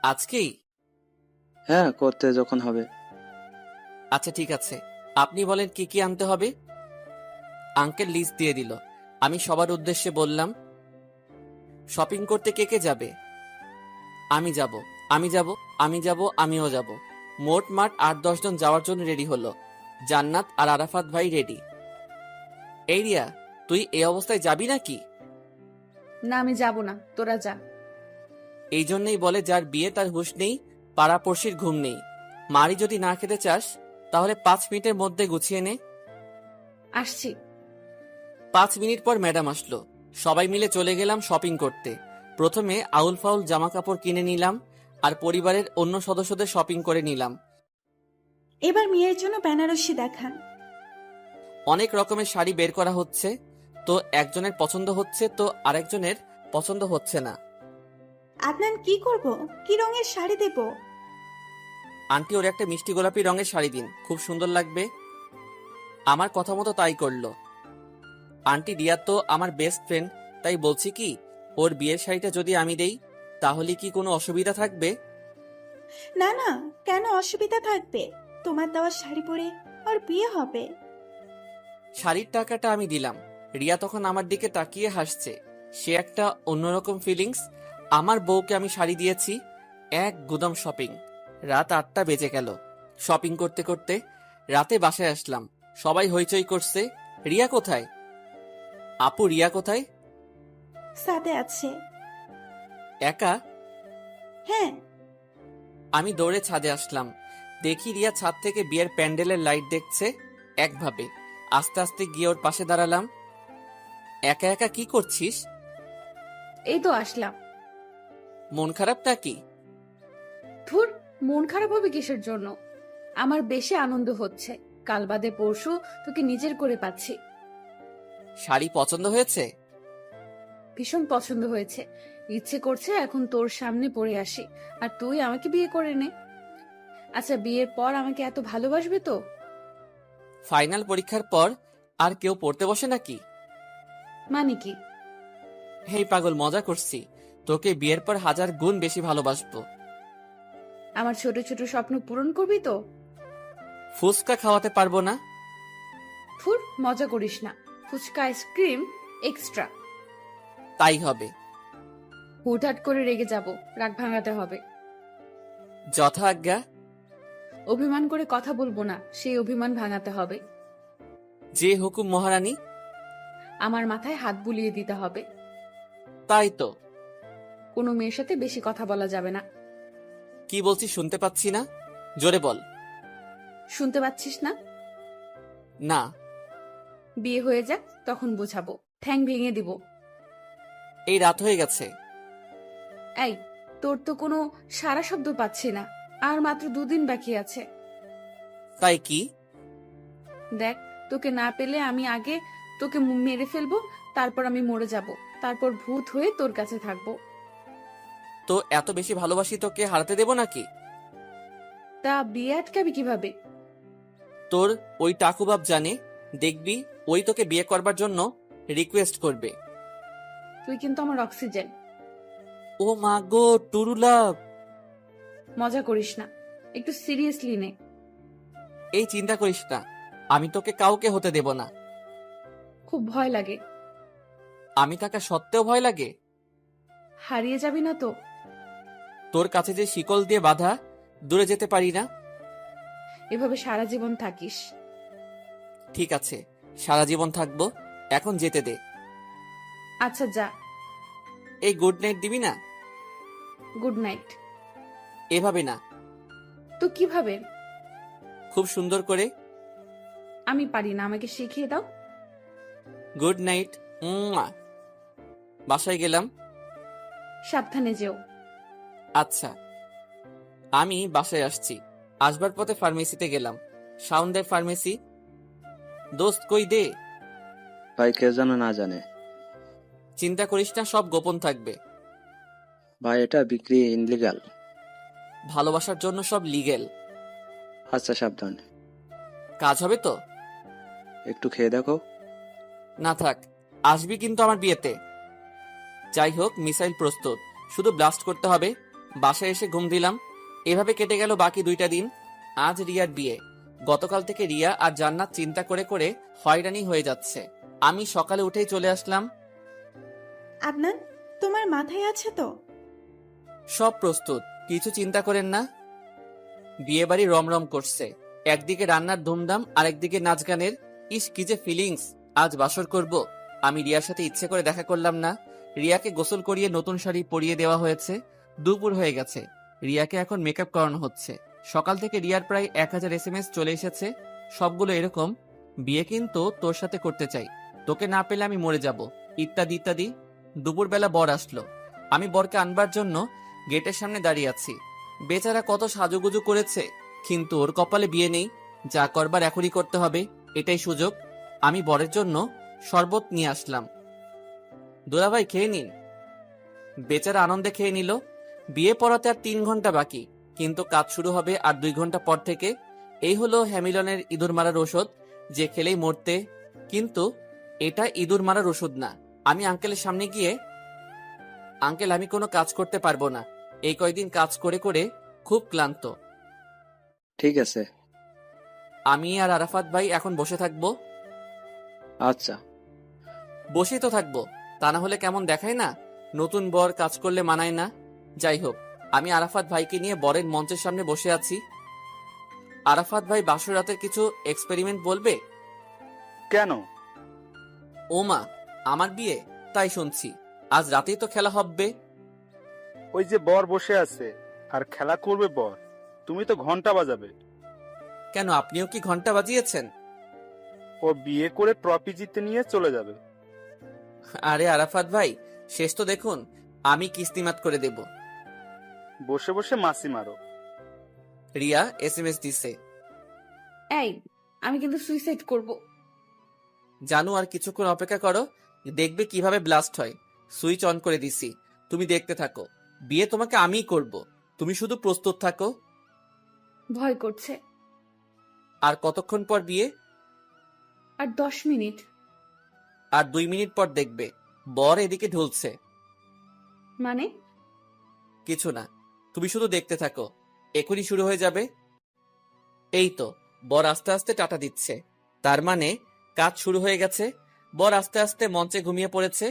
আজকেই? হ্যাঁ, করতে যখন হবে। আচ্ছা ঠিক আছে, আপনি বলেন কি কি আনতে হবে। আঙ্কেল লিস্ট দিয়ে দিল। আমি সবার উদ্দেশ্যে বললাম, শপিং করতে কে কে যাবে? আমি যাব, আমি যাব, আমি যাব, আমিও যাব। মোট মাঠ 8-10 জন যাওয়ার জন্য রেডি হলো। জান্নাত আর আরাফাত ভাই রেডি। এই রিয়া, তুই এই অবস্থায় যাবি নাকি? না, আমি যাব না, তোরা যা। এই জন্যই বলে যার বিয়ে তার হুঁশ নেই, পাড়াপড়শির ঘুম নেই। মারি যদি না খেতে চাস তাহলে 5 মিনিটের মধ্যে গুছিয়ে নে। আসছি। 5 মিনিট পর ম্যাডাম আসলো। সবাই মিলে চলে গেলাম শপিং করতে। প্রথমে আউল ফাউল জামা কাপড় কিনে নিলাম, আর পরিবারের অন্য সদস্যদের শপিং করে নিলাম। এবার মেয়ের জন্য বেনারসি দেখান। অনেক রকমের শাড়ি বের করা হচ্ছে, তো একজনের পছন্দ হচ্ছে তো আরেকজনের পছন্দ হচ্ছে না। আদনান, কি করব? কি রঙের শাড়ি দেব? আন্টি ওর একটা মিষ্টি গোলাপি রঙের শাড়ি দিন, খুব সুন্দর লাগবে। আমার কথা মতো তাই করলো। আন্টি রিয়া তো আমার বেস্ট ফ্রেন্ড, তাই বলছি কি ওর বিয়ের শাড়িটা যদি আমি দেই তাহলে কি কোনো অসুবিধা থাকবে? না না, কেন অসুবিধা থাকবে? তোমার দেওয়া শাড়ি পরে ওর বিয়ে হবে। শাড়ির টাকাটা আমি দিলাম, রিয়া তখন আমার দিকে তাকিয়ে হাসছে। সে একটা অন্যরকম ফিলিংস। আমার বউকে আমি শাড়ি দিয়েছি। এক গুদাম শপিং। রাত 8টা বেজে গেল। শপিং করতে করতে রাতে বাসায় আসলাম। সবাই হইচই করছে। রিয়া কোথায়? আপু রিয়া কোথায়? সাথে আছে। একা? হ্যাঁ। আমি দৌড়ে ছাদে আসলাম। দেখি রিয়া ছাদ থেকে বিয়ের প্যান্ডেলের লাইট দেখছে একভাবে। আস্তে আস্তে গিয়ে ওর পাশে দাঁড়ালাম। একা একা কি করছিস? এই তো আসলাম। মন খারাপটা কি? ধুর, মন খারাপ হবে কিসের জন্য? আমার বেশি আনন্দ হচ্ছে। কাল বাদে পরশু তোকে নিজের করে পাচ্ছি। শাড়ি পছন্দ হয়েছে? ভীষণ পছন্দ হয়েছে। ইচ্ছে করছে এখন তোর সামনে পড়ে আসি, আর তুই আমাকে বিয়ে করে নে। আচ্ছা, বিয়ের পর আমাকে এত ভালোবাসবে তো? ফাইনাল পরীক্ষার পর আর কেউ পড়তে বসে নাকি? মানে কি? হেই পাগল, মজা করছি। তোকে বিয়ের পর 1000 গুণ বেশি ভালোবাসবো। আমার ছোট ছোট স্বপ্ন পূরণ করবি তো? ফুচকা খাওয়াতে পারবো না? ধুর, মজা করিস না। Fuchka ice cream extra. তাই হবে। হুটহাট করে রেগে যাব, রাগ ভাঙাতে হবে। যথা আজ্ঞা। অভিমান করে কথা বলবো না, সেই অভিমান ভাঙাতে হবে। যে হুকুম মহারানী। আমার মাথায় হাত বুলিয়ে দিতে হবে। তাই তো। কোনো মেয়ের সাথে বেশি কথা বলা যাবে না। কি বলছিস শুনতে পাচ্ছি না, জোরে বল। শুনতে পাচ্ছিস না? না। বিয়ে হয়ে যাক, তখন বোঝাবো। ঠ্যাং ভেঙে দিব। এই রাত হয়ে গেছে। এই, তোর তো কোনো সারা শব্দ পাচ্ছি না। আর মাত্র 2 দিন বাকি আছে। তাই কি? দেখ, তোকে না পেলে আমি আগে তোকে মেরে ফেলবো, তারপর আমি মরে যাব, তারপর ভূত হয়ে তোর কাছে থাকবো। তো এত বেশি ভালোবাসি তোকে হারাতে দেব নাকি? তা বিয়ে আটকাবি কিভাবে? তোর ওই টাকুবাব জানে, দেখবি ওই তোকে বিয়ে করবার জন্য রিকোয়েস্ট করবে। তুই কিন্তু আমার অক্সিজেন। ও মা গো, টুরুলাভ। মজা করিস না, একটু সিরিয়াসলি নে। এই চিন্তা করিস না, আমি তোকে কাউকে হতে দেব না। খুব ভয় লাগে। আমি থাকা সত্ত্বেও ভয় লাগে? হারিয়ে যাবি না তো? তোর কাছে যে শিকল দিয়ে বাঁধা, দূরে যেতে পারি না। এভাবে সারা জীবন থাকিস? ঠিক আছে, সারা জীবন থাকবো। এখন যেতে দে। আচ্ছা যা। এই গুড নাইট দিবি না? Good night. এভাবে না, তো কিভাবে? খুব সুন্দর করে। আমি পারি না, আমাকে শিখিয়ে দাও। Good night. বাসায় গেলাম। সাবধানে যেও। আচ্ছা। আমি বাসায় আসছি। আসবার পথে ফার্মেসিতে গেলাম। সাউন্ডের ফার্মেসি। দোস্ত কই দে। ভাই কে জানে না জানে। চিন্তা করিস না, সব গোপন থাকবে। ভাই এটা বিক্রি ইনলিগাল। ভালোবাসার জন্য সব লিগেল। আচ্ছা সাবধান। কাজ হবে তো? একটু খেয়ে দেখো। না থাক, আসবি কিন্তু আমার বিয়েতে। যাই হোক, মিসাইল প্রস্তুত, শুধু ব্লাস্ট করতে হবে। বাসায় এসে ঘুম দিলাম। এভাবে কেটে গেল বাকি 2টা দিন। আজ রিয়ার বিয়ে। গতকাল থেকে রিয়া আর জান্নাত চিন্তা করে করে হয়রানি হয়ে যাচ্ছে। আমি সকালে উঠেই চলে আসলাম। আদনান, তোমার মাথায় আছে তো? সব প্রস্তুত, কিছু চিন্তা করেন না। বিয়ে বাড়ি রমরম করছে। একদিকে রান্নার ধুমধাম, আরেকদিকে নাচ গানের। ইস কি যে ফিলিংস। আজ বাসর করব। আমি রিয়ার সাথে ইচ্ছে করে দেখা করলাম না। রিয়াকে গোসল করিয়ে নতুন শাড়ি পরিয়ে দেওয়া হয়েছে। দুপুর হয়ে গেছে। রিয়াকে এখন মেকআপ করানো হচ্ছে। সকাল থেকে রিয়ার প্রায় 1000 SMS চলে এসেছে। সবগুলো এরকম, বিয়ে কিন্তু তোর সাথে করতে চাই, তোকে না পেলে আমি মরে যাব, ইত্যাদি ইত্যাদি। দুপুরবেলা বর আসলো। আমি বরকে আনবার জন্য গেটের সামনে দাঁড়িয়ে আছি। বেচারা কত সাজুগুজু করেছে, কিন্তু ওর কপালে বিয়ে নেই। যা করবার এখনই করতে হবে, এটাই সুযোগ। আমি বরের জন্য শরবত নিয়ে আসলাম। দুলাভাই খেয়ে নিন। বেচারা আনন্দে খেয়ে নিল। বিয়ে পড়াতে আর 3 ঘন্টা বাকি, কিন্তু কাজ শুরু হবে আর 2 ঘন্টা পর থেকে। এই হলো হ্যামিলনের ইঁদুর মারার ওষুধ, যে খেলেই মরতে। কিন্তু এটা ইঁদুর মারার ওষুধ না। আমি আঙ্কেলের সামনে গিয়ে, আঙ্কেল আমি কোনো কাজ করতে পারবো না, এই কয়দিন কাজ করে করে খুব ক্লান্ত। ঠিক আছে। আমি আর আরাফাত ভাই এখন বসে থাকবো। আচ্ছা। বসেই তো থাকবো, তা না হলে কেমন দেখায় না, নতুন বর কাজ করলে মানায় না। যাই হোক, আমি আরাফাত ভাইকে নিয়ে বরের মঞ্চের সামনে বসে আছি। আরাফাত ভাই বাসর রাতের কিছু এক্সপেরিমেন্ট বলবে। কেন? ও মা, আমার বিয়ে, তাই শুনছি। আজ রাতেই তো খেলা হবে। ওই যে বর বসে আছে আর খেলা করবে বর, তুমি তো ঘন্টা বাজাবে। কেন, আপনিও কি ঘন্টা বাজিয়েছেন? ও বিয়ে করে ট্রফি জিতে নিয়ে চলে যাবে। আরে আরাফাত ভাই, শেষ তো দেখুন, আমি কিস্তিমাত করে দেব। বসে বসে মাসি মারো। রিয়া SMS দিছে। এই, আমি কিন্তু সুইসাইড করব। জানু আর কিছুক্ষণ অপেক্ষা করো, দেখবে কিভাবে ব্লাস্ট হয়। সুইচ অন করে দিছি, তুমি দেখতে থাকো। বিয়ে তোমাকে আমিই করব, তুমি শুধু প্রস্তুত থাকো। ভয় করছে। আর কতক্ষণ পর বিয়ে? আর 10 মিনিট। আর 2 মিনিট পর দেখবে বর এদিকে ঢুলছে। মানে? কিছু না, তুমি শুধু দেখতে থাকো, এখনই শুরু হয়ে যাবে। এই তো, বর আস্তে আস্তে টাটা দিচ্ছে, তার মানে কাজ শুরু হয়ে গেছে। বর আস্তে আস্তে মঞ্চে ঘুমিয়ে পড়েছে।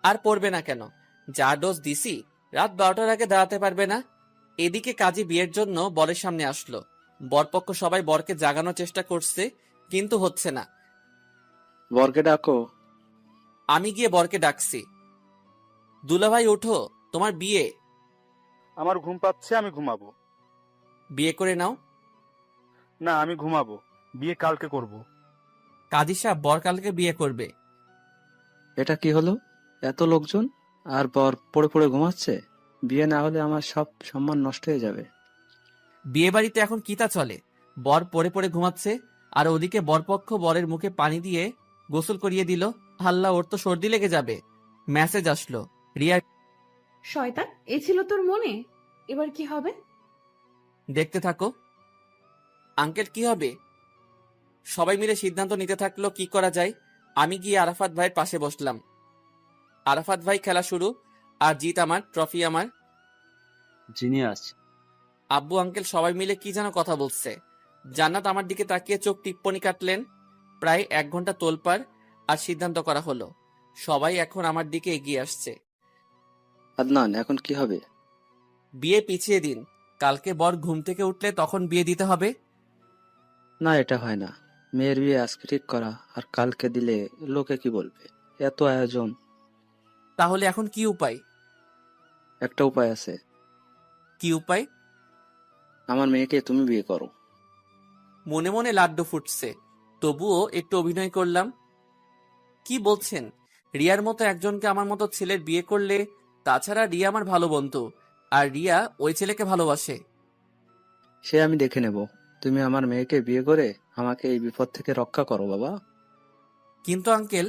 আর পড়বে না কেন, যা ডোজ দিছি, রাত 12টার আগে দাঁড়াতে পারবে না। এদিকে কাজী বিয়ের জন্য বরের সামনে আসলো। বরপক্ষ সবাই বরকে জাগানোর চেষ্টা করছে, কিন্তু হচ্ছে না। বরকে ডাকো। আমি গিয়ে বরকে ডাকছি। দুলাভাই ওঠো, তোমার বিয়ে। আমার ঘুম পাচ্ছে, আমি ঘুমাবো। বিয়ে করে নাও। না, আমি ঘুমাবো, বিয়ে কালকে করব। কাজী সাহেব বর কালকে বিয়ে করবে। এটা কি হলো? এত লোকজন আর বর পড়ে পড়ে ঘুমাচ্ছে। বিয়ে না হলে আমার সব সম্মান নষ্ট হয়ে যাবে। বিয়ে বাড়িতে এখন কিতা চলে, বর পড়ে পড়ে ঘুমাচ্ছে, আর ওদিকে বরপক্ষ বরের মুখে পানি দিয়ে গোসল করিয়ে দিল। হাল্লা, ওর তো সর্দি লেগে যাবে। মেসেজ আসলো, রিয়া। শয়তান, এ ছিল তোর মনে? এবার কি হবে? দেখতে থাকো। আঙ্কেল কি হবে? সবাই মিলে সিদ্ধান্ত নিতে থাকলো কি করা যায়। আমি গিয়ে আরাফাত ভাইয়ের পাশে বসলাম। আরাফাত ভাই খেলা শুরু, আর জিত আমার, ট্রফি আমার। জিনিয়াস। আব্বু আঙ্কেল সবাই মিলে কি যেন কথা বলছে। জান্নাত আমার দিকে তাকিয়ে চোখ টিপ্পনি কাটলেন। প্রায় 1 ঘন্টা তোলপাড়, আর সিদ্ধান্ত করা হলো। সবাই এখন আমার দিকে এগিয়ে আসছে। আদনান, এখন কি হবে? বিয়ে পিছিয়ে দিন, কালকে বর ঘুম থেকে উঠলে তখন বিয়ে দিতে হবে। না, এটা হয় না। মেয়ের বিয়ে আজকে ঠিক করা, আর কালকে দিলে লোকে কি বলবে? এত আয়োজন। তাহলে এখন কি উপায়? একটা উপায় আছে। কি উপায়? আমার মেয়েকে তুমি বিয়ে করো। মনে মনে লাড্ডু ফুটছে, তবুও একটু অভিনয় করলাম। কি বলছেন? রিয়ার মতো একজনকে আমার মতো ছেলের বিয়ে করলে? তাছাড়া রিয়া আমার ভালো বন্ধু, আর রিয়া ওই ছেলেকে ভালোবাসে। সে আমি দেখে নেব। তুমি আমার মেয়েকে বিয়ে করে আমাকে এই বিপদ থেকে রক্ষা করো বাবা। কিন্তু আঙ্কেল,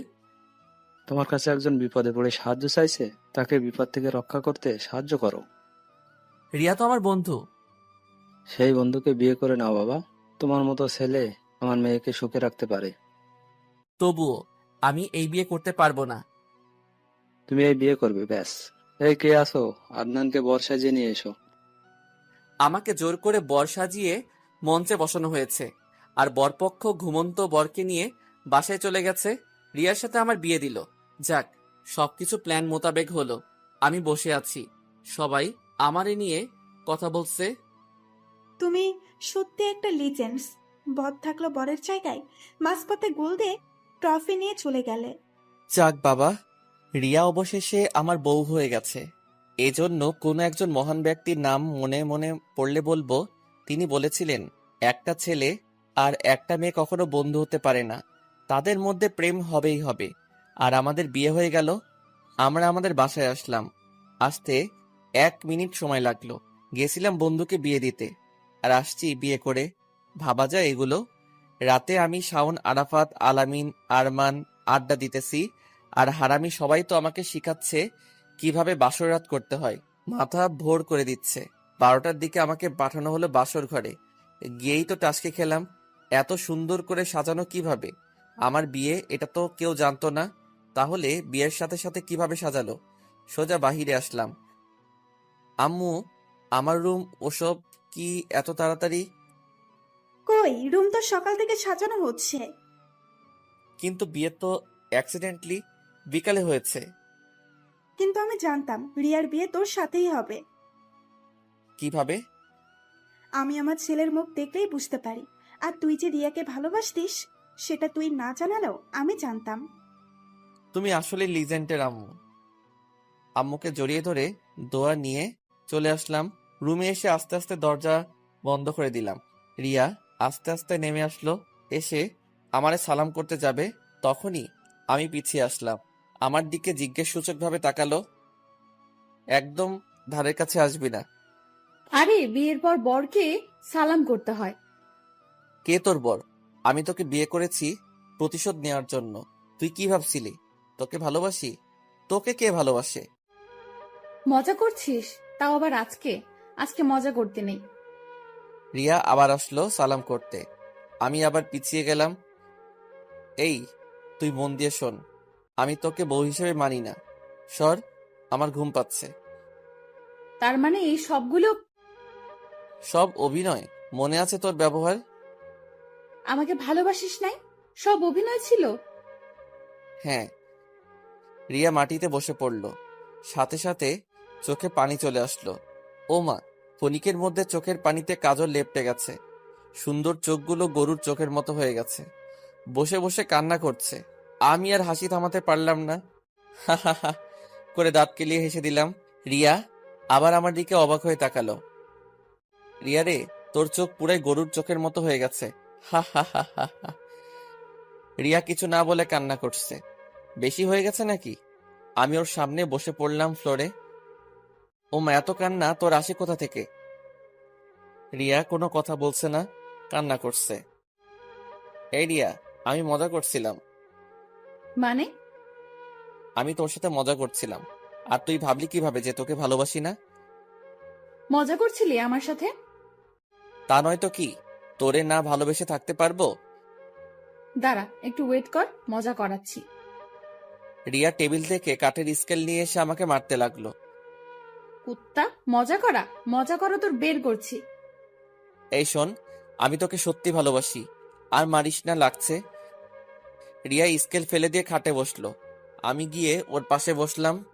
তোমার কাছে একজন বিপদে পড়ে সাহায্য চাইছে, তাকে বিপদ থেকে রক্ষা করতে সাহায্য করো। রিয়া তো আমার বন্ধু। সেই বন্ধুকে বিয়ে করে নাও বাবা। তোমার মতো ছেলে আমার মেয়েকে সুখে রাখতে পারে। তবুও আমি এই বিয়ে করতে পারবো না। তুমি এই বিয়ে করবে, ব্যাস। এই কে আসো, আদনানকে বর সাজিয়ে নিয়ে এসো। আমাকে জোর করে বর সাজিয়ে মঞ্চে বসানো হয়েছে, আর বরপক্ষ ঘুমন্ত বরকে নিয়ে বাসায় চলে গেছে। রিয়ার সাথে আমার বিয়ে দিল। যাক, সবকিছু প্ল্যান মোতাবেক হলো। আমি বসে আছি, সবাই আমারে নিয়ে কথা বলছে। তুমি সত্যি একটা লিজেন্ডস। বর থাকলো বরের জায়গায়, মাঝপথে গোল দিয়ে ট্রফি নিয়ে চলে গেলে। যাক বাবা, রিয়া অবশেষে আমার বউ হয়ে গেছে। এজন্য কোনো একজন মহান ব্যক্তির নাম মনে মনে পড়লে বলবো, তিনি বলেছিলেন, একটা ছেলে আর একটা মেয়ে কখনো বন্ধু হতে পারে না, তাদের মধ্যে প্রেম হবেই হবে। আর আমাদের বিয়ে হয়ে গেল। আমরা আমাদের বাসায় আসলাম। আসতে 1 মিনিট সময় লাগলো। গেছিলাম বন্ধুকে বিয়ে দিতে, আর আসছি বিয়ে করে। ভাবা যায় এগুলো? রাতে আমি, শাওন, আরাফাত, আলামিন, আরমান আড্ডা দিতেছি, আর হারামি সবাই তো আমাকে শিখাচ্ছে কিভাবে বাসর রাত করতে হয়। মাথা ভোর করে দিচ্ছে। 12টার দিকে আমাকে পাঠানো হলো বাসর ঘরে। গিয়েই তো টাসকে খেলাম। এত সুন্দর করে সাজানো কিভাবে? আমার বিয়ে, এটা তো কেউ জানতো না। তাহলে বিয়ের সাথে সাথে কিভাবে সাজালো? সোজা বাহিরে আসলাম। আম্মু, আমার রুম ওসব কি এত তাড়াতাড়ি? কই, রুম তো সকাল থেকে সাজানো হচ্ছে। কিন্তু বিয়ে তো অ্যাক্সিডেন্টলি বিকালে হয়েছে। কিন্তু আমি জানতাম রিয়ার বিয়ে তোর সাথেই হবে। কিভাবে? আমি আমার ছেলের মুখ দেখলেই বুঝতে পারি। আর তুই যে রিয়াকে ভালোবাসতিস, সেটা তুই না জানালেও আমি জানতাম। তুমি আসলে লিজেন্ডের আম্মু। আম্মুকে জড়িয়ে ধরে দোয়া নিয়ে চলে আসলাম রুমে। এসে আস্তে আস্তে দরজা বন্ধ করে দিলাম। রিয়া আস্তে আস্তে নেমে আসলো। এসে আমারে সালাম করতে যাবে, তখনই আমি পিছিয়ে আসলাম। আমার দিকে জিজ্ঞেসসূচকভাবে তাকালো। একদম ধারের কাছে আসবি না। আরে বিয়ের পর বরকে সালাম করতে হয়। কে তোর বর? আমি তোকে বিয়ে করেছি প্রতিশোধ নেওয়ার জন্য। তুই কি ভাবছিলি তোকে ভালোবাসি? তোকে কে ভালোবাসে? মজা করছিস? তাও আবার আজকে? আজকে মজা করতে নেই। রিয়া আবার আসলো সালাম করতে। আমি আবার পিছিয়ে গেলাম। এই, তুই মন দিয়ে শোন, আমি তোকে বউ হিসেবে মানি না। সর, আমার ঘুম পাচ্ছে। তার মানে এই সবগুলো সব অভিনয়। মনে আছে তোর ব্যবহার? আমাকে ভালোবাসিস নাই? সব অভিনয় ছিল? হ্যাঁ। রিয়া মাটিতে বসে পড়ল। সাথে সাথে চোখে পানি চলে আসলো। ও মা! ফনিকের মধ্যে চোখের পানিতে কাজল লেপটে গেছে। সুন্দর চোখগুলো গরুর চোখের মতো হয়ে গেছে। বসে বসে কান্না করছে। আমি আর হাসি থামাতে পারলাম না। হা হা হা করে দাঁত কেলিয়ে হেসে দিলাম। রিয়া আবার আমার দিকে অবাক হয়ে তাকালো। রিয়া রে, তোর চোখ পুরাই গরুর চোখের মতো হয়ে গেছে। হা হা হা হা হা। রিয়া কিছু না বলে কান্না করছে। বেশি হয়ে গেছে নাকি? আমি ওর সামনে বসে পড়লাম ফ্লোরে। ও মা, এত কান্না তোর আসে কোথা থেকে? রিয়া কোনো কথা বলছে না, কান্না করছে। এই রিয়া, আমি মজা করছিলাম। মানে? আমি তোর সাথে মজা করছিলাম। আর তুই ভাবলি কিভাবে যে তোকে ভালোবাসি না? মজা করছিলি আমার সাথে? তা নয় তো কি, তোরে না ভালোবেসে থাকতে পারবো? দাঁড়া, একটু ওয়েট কর, মজা করাচ্ছি। রিয়া টেবিল থেকে কাঠের স্কেল নিয়ে এসে আমাকে মারতে লাগলো। কুত্তা, মজা করা? মজা করা তোর বের করছি। এই শোন, আমি তোকে সত্যি ভালোবাসি। আর মারিস না, লাগছে। রিয়া স্কেল ফেলে দিয়ে খাটে বসলো। আমি গিয়ে ওর পাশে বসলাম।